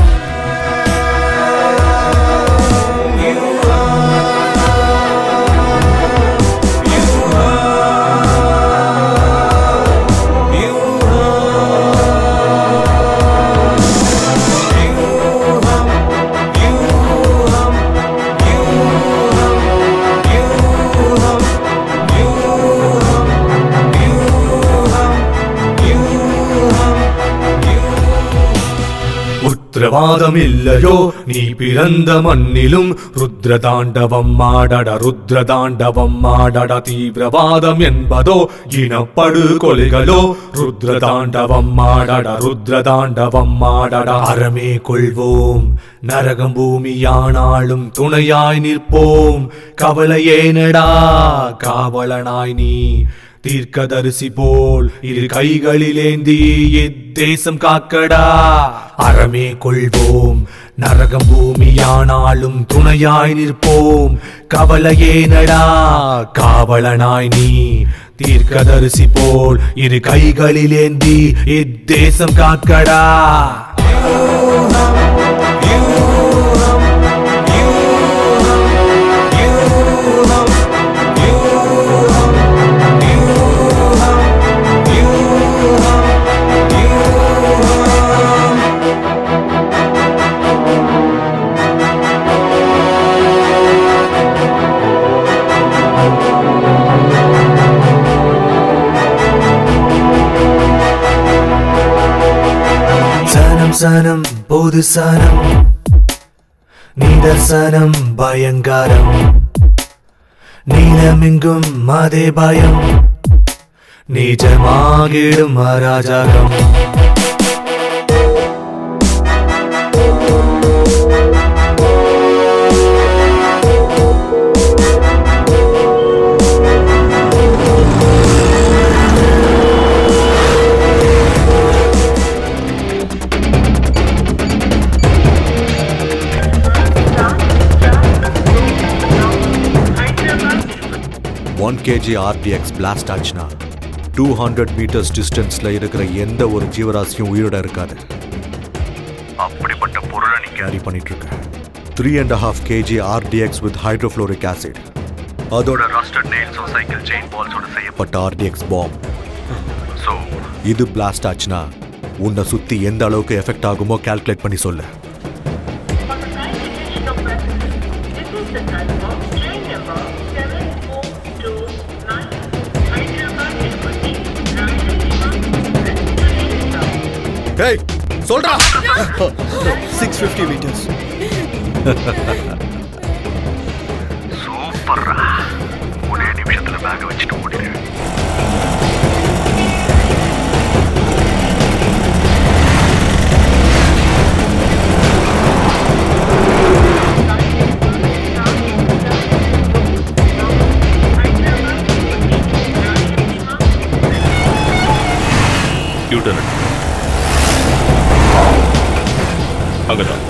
உத்திரவாதம் இல்லையோ நீ பிறந்த மண்ணிலும் ருத்ரதாண்டவம் ஆடட தீவிரவாதம் என்பதோ இனப்படுகொலைகளோ ருத்ரதாண்டவம் ஆடட அறமே கொள்வோம் நரகம் பூமியானாலும் துணையாய் நிற்போம் கவலையேனடா காவலனாய் நீ தீர்க்கதரிசி போல் இரு கைகளிலேந்தி இத்தேசம் காக்கடா அறமே கொள்வோம் நரகம் பூமியானாலும் துணையாய் நிற்போம் கவலையேனடா காவலனாய் நீ தீர்க்கதரிசி போல் இரு கைகளிலேந்தி இத்தேசம் காக்கடா சனம் பொது சனம் நிதர்சனம் பயங்கரம் நீலமெங்கும் அதே பயம் நிஜமாகிடும் அராஜகம் ஒன் கேஜி ஆர்டிஎக்ஸ் பிளாஸ்ட் ஆச்சுன்னா 200 மீட்டர்ஸ் டிஸ்டன்ஸ்ல இருக்கிற எந்த ஒரு ஜீவராசியும் உயிரோட இருக்காது. அப்படிப்பட்ட பொருளை நீ கேரி பண்ணிட்டு இருக்க. 3.5 kg RTX with hydrofluoric acid, அதோட ரஸ்டட் நெயில்ஸ் சைக்கிள் செயின் பால்ஸோட செய்யப்பட்ட ஆர்டிஎக்ஸ் பாம். ஸோ இது பிளாஸ்ட் ஆச்சுன்னா உன்னை சுத்தி எந்த அளவுக்கு எஃபெக்ட் ஆகுமோ கால்குலேட் பண்ணி சொல்லு. ஏய் சொல்றா. 650 meters. சூப்பர்ரா. ஒரே நிமிஷத்துல பேக வச்சுட்டு ஓடிடு. யூட்டர்ன் அங்கதான்.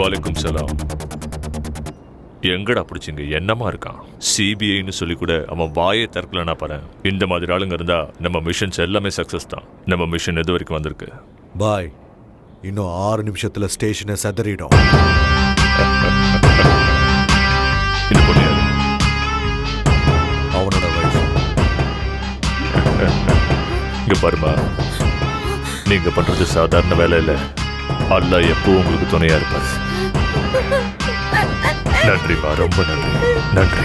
வாலைக்கும் சலாம். எங்கடா பிடிச்சிங்க? என்னமா இருக்கான்? சிபிஐன்னு சொல்லி கூட அவன் வாயை திறக்கலன்னா பாரு. இந்த மாதிரி ஆளுங்க இருந்தா நம்ம மிஷன்ஸ் எல்லாமே சக்சஸ் தான். நம்ம மிஷன் எது வரைக்கும் வந்திருக்கு? பாய், இன்னும் 6 நிமிஷத்துல ஸ்டேஷனை சதறிடும். இது பொண்ணு யாரு? அவனோட வைஃப். இங்க பாருமா, நீங்க பண்றது சாதாரண வேலை இல்லை. அல்லாஹ் எப்போ உங்களுக்கு துணையா இருப்பார். நன்றிப்பா, ரொம்ப நன்றி. நன்றி.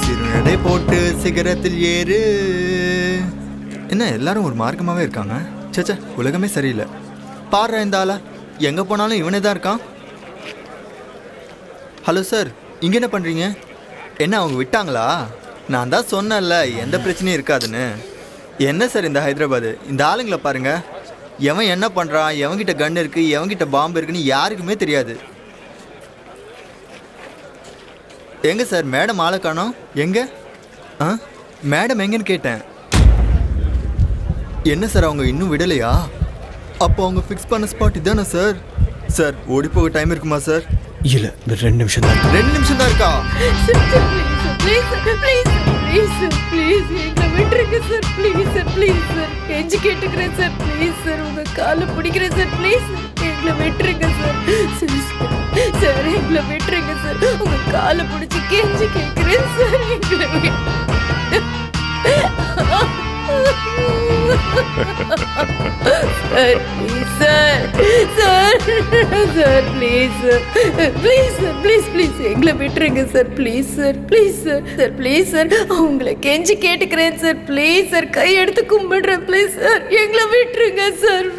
சிறுநடை போட்டு சிகரத்தில் ஏறு. என்ன எல்லாரும் ஒரு மார்க்கமாவே இருக்காங்க? சேச்சா, உலகமே சரியில்லை. பாடுற இந்த ஆளா, எங்க போனாலும் இவனே தான் இருக்கான். ஹலோ சார், இங்கே என்ன பண்ணுறீங்க? என்ன அவங்க விட்டாங்களா? நான் தான் சொன்னேன்ல எந்த பிரச்சனையும் இருக்காதுன்னு. என்ன சார் இந்த ஹைதராபாத், இந்த ஆளுங்களை பாருங்க. எவன் என்ன பண்ணுறான், எவன்கிட்ட கன் இருக்குது, எவன்கிட்ட பாம்பு இருக்குன்னு யாருக்குமே தெரியாது. எங்கே சார் மேடம் ஆளை காணோம்? எங்கே? மேடம் எங்கன்னு கேட்டேன். என்ன சார் அவங்க இன்னும் விடலையா? அப்போ அவங்க ஃபிக்ஸ் பண்ண ஸ்பாட் இதானே சார்? சார் ஓடி போக டைம் இருக்குமா சார்? இல்ல, 2 நிமிஷம் தான். 2 நிமிஷம் தான் இருக்கா? எங்களை விட்டுருங்க sir. Please sir, please sir, கெஞ்சி கேட்டுக்கிறேன் சார். ப்ளீஸ் சார், உங்க காலை பிடிக்கிறேன் சார். ப்ளீஸ் எங்களை விட்டுருங்க சார். சார் எங்களை விட்டுருங்க சார். உங்க காலை பிடிச்சி கெஞ்சி கேட்கிறேன் சார். எங்களை sir please sir sir sir please please sir please எங்களை விட்டுருங்க sir please sir sir please sir உங்களை கெஞ்சி கேட்டுக்கிறேன் சார் ப்ளீஸ் சார் கையெடுத்து கும்பிடுறேன் ப்ளீஸ் சார் எங்களை விட்டுருங்க சார்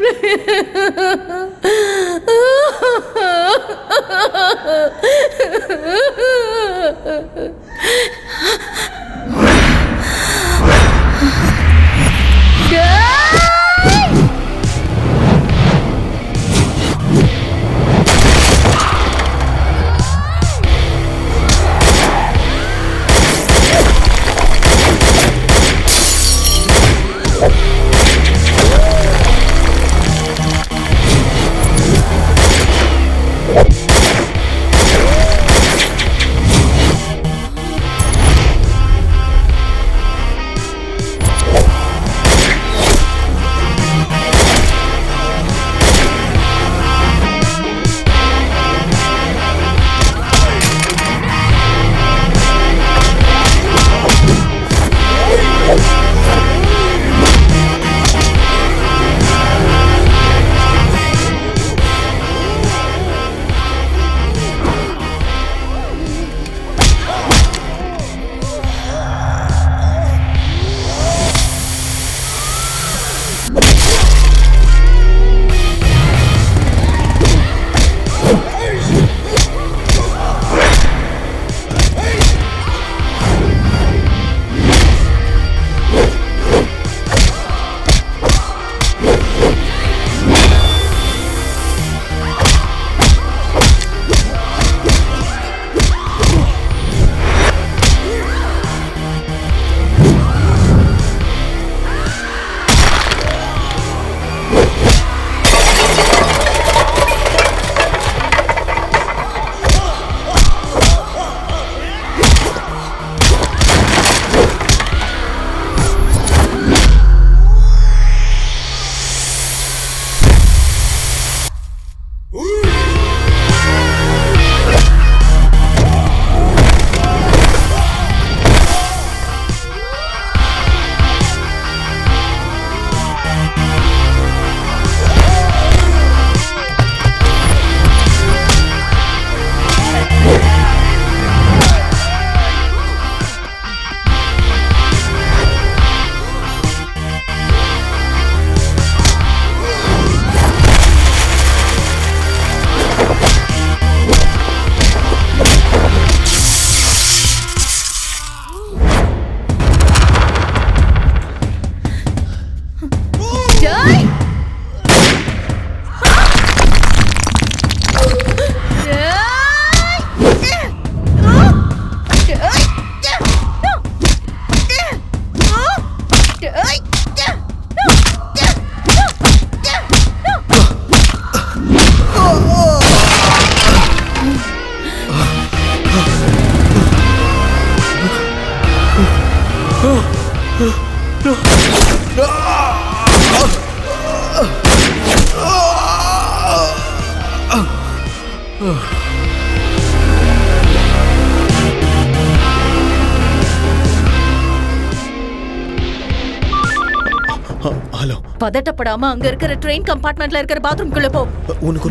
ஹலோ, பதட்டப்படாம அங்க இருக்கிற ட்ரெயின் கம்பார்ட்மெண்ட்ல இருக்கிற பாத்ரூம்குள்ள போ.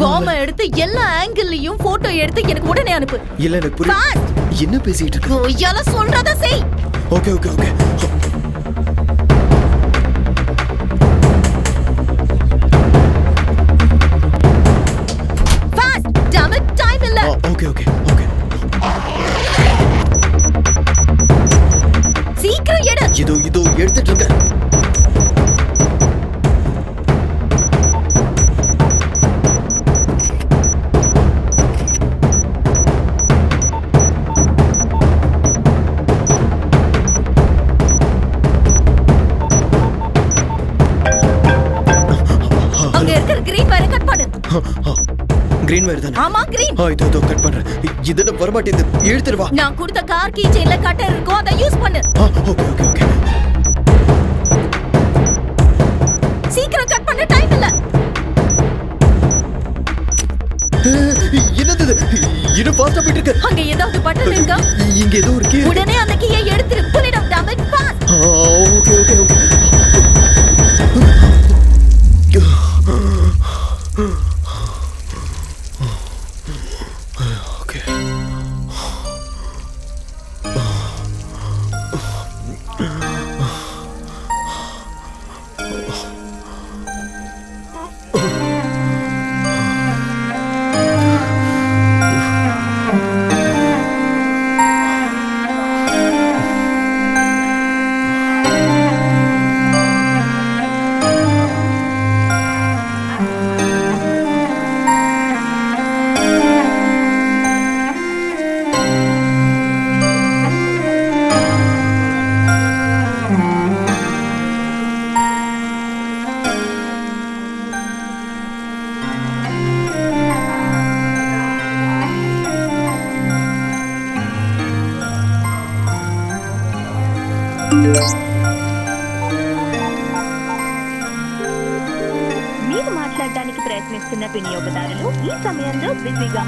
பாம்ப எடுத்து எல்லா ஆங்கிள்லயும் போட்டோ எடுத்து எனக்கு உடனே அனுப்பு. இல்ல எனக்கு புரியல. என்ன பேசிட்டு இருக்க? ஓயால சொல்றத செய். Okay okay okay. Fast. damn it, time இல்ல. Okay okay okay. சீக்கிரம் எடு. இதோ எடுத்துட்டு இருக்கேன். கிரீன் வயர் தானே? ஆமா கிரீன். இதோ கட் பண்றேன். இதென்ன வரமாட்டேது. எடுத்துட்டு வா. நான் கொடுத்த கார் கீ செயின்ல கட்டர் இருக்கும், அதை யூஸ் பண்ணு. Okay okay okay. சீக்கிரம் கட் பண்ண, டைம் இல்ல. என்னது இது? ஃபாஸ்டா போயிட்டு இருக்கு. அங்க ஏதாவது பட்டன் இருக்கா? இங்க ஏதோ ஒரு கீ. உடனே அந்த கீயை எடுத்துரு. Pull it up, damn it, fast. Okay okay okay. మీరు మాట్లాడడానికి ప్రయత్నిస్తున్న వినియోగదారులు ఈ సమయంలో బిజీగా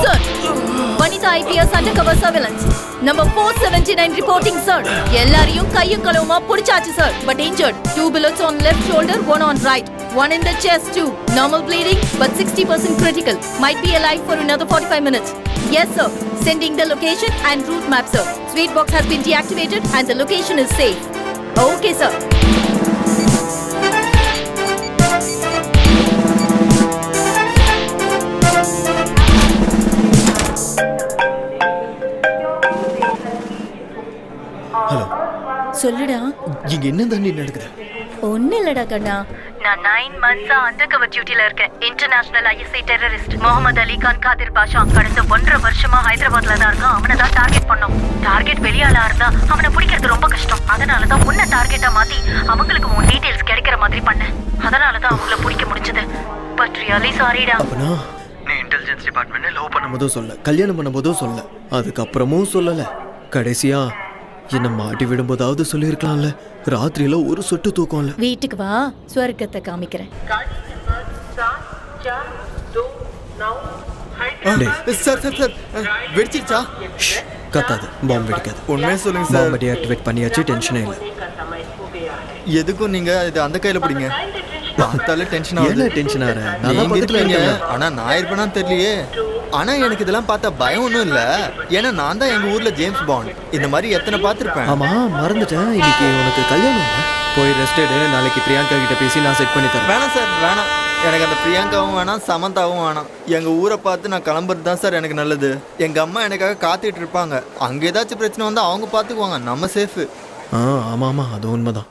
Sir, Vanita IPS undercover surveillance. Number 479 reporting, sir. எல்லாரையும் கையும் களவுமா புடிச்சாச்சு, sir. But injured. 2 bullets on left shoulder, 1 on right. 1 in the chest too. Normal bleeding, but 60% critical. Might be alive for another 45 minutes. Yes, sir. Sending the location and route map, sir. Sweet box has been deactivated and the location is safe. Okay, sir. Hello, சொல்லுடா. இங்க என்ன தாண்டி நடக்குது? ஒன்னும் இல்லடா கண்ணா. நான் 9 months undercover டியூட்டில இருக்கேன். International ISI terrorist Mohammed Ali Khan Qadir பாஷா கடந்த 1.5 வருஷமா ஹைதராபாத்ல தான் இருக்கான். அவனை தான் டார்கெட் பண்ணோம். டார்கெட் வெளியாளா இருந்தா அவனை பிடிக்கிறது ரொம்ப கஷ்டம். அதனால தான் உன்னை டார்கெட்டா மாத்தி அவங்களுக்கு உன் டீடைல்ஸ் கிடைக்கிற மாதிரி பண்ணேன். அதனால தான் அவங்கள பிடிக்க முடிஞ்சது. பட் ரியலி சாரிடா. அப்பனா நீ இன்டெலிஜென்ஸ் டிபார்ட்மெண்ட்ல லவ் பண்ணும்போதும் சொல்ல, கல்யாணம் பண்ணும்போதும் சொல்ல, அதுக்கப்புறமும் சொல்லல. கடைசியா என்ன மாட்டி விடும்போதாவது சொல்லியிருக்கலாம்ல. ராத்திரியில ஒரு சொட்டு தூக்கம் இல்ல. வீட்டுக்கு வா, ஸ்வர்க்கத்தை காமிக்கிறேன். சார் சார் சார் வெடிச்சிருச்சா? கத்தாது, பாம்பு வெடிக்காது. உண்மையே சொல்லுங்க சார். பாம்பு டீஆக்டிவேட் பண்ணியாச்சு, டென்ஷனே இல்லை. எதுக்கும் நீங்க இது அந்த கையில பிடிங்க. பார்த்தாலே டென்ஷன் ஆகுது. என்ன டென்ஷன் ஆற? நீங்க இருக்கீங்க, ஆனா நான் இருப்பேனான்னு தெரியலையே. ஆனா எனக்கு இதெல்லாம் பார்த்தா பயம் ஒன்றும் இல்லை. ஏன்னா நான் தான் எங்க ஊர்ல ஜேம்ஸ் பாண்ட். இந்த மாதிரி எத்தனை பார்த்துருப்பேன். ஆமா, மறந்துட்டேன். இன்னைக்கு உனக்கு கல்யாணம் இல்ல? போய் ரெஸ்ட் எடு. நாளைக்கு பிரியங்கா கிட்ட பேசி நான் செட் பண்ணி தரேன். வேணாம் சார், வேணாம். எனக்கு அந்த பிரியங்காவும் வேணாம், சமந்தாவும் வேணாம். எங்க ஊரை பார்த்து நான் கிளம்புறது தான் சார் எனக்கு நல்லது. எங்க அம்மா எனக்காக காத்துட்டு இருப்பாங்க. அங்க ஏதாச்சும் பிரச்சனை வந்தா அவங்க பார்த்துக்குவாங்க. நம்ம சேஃபு. ஆமா ஆமா, அது உண்மைதான்.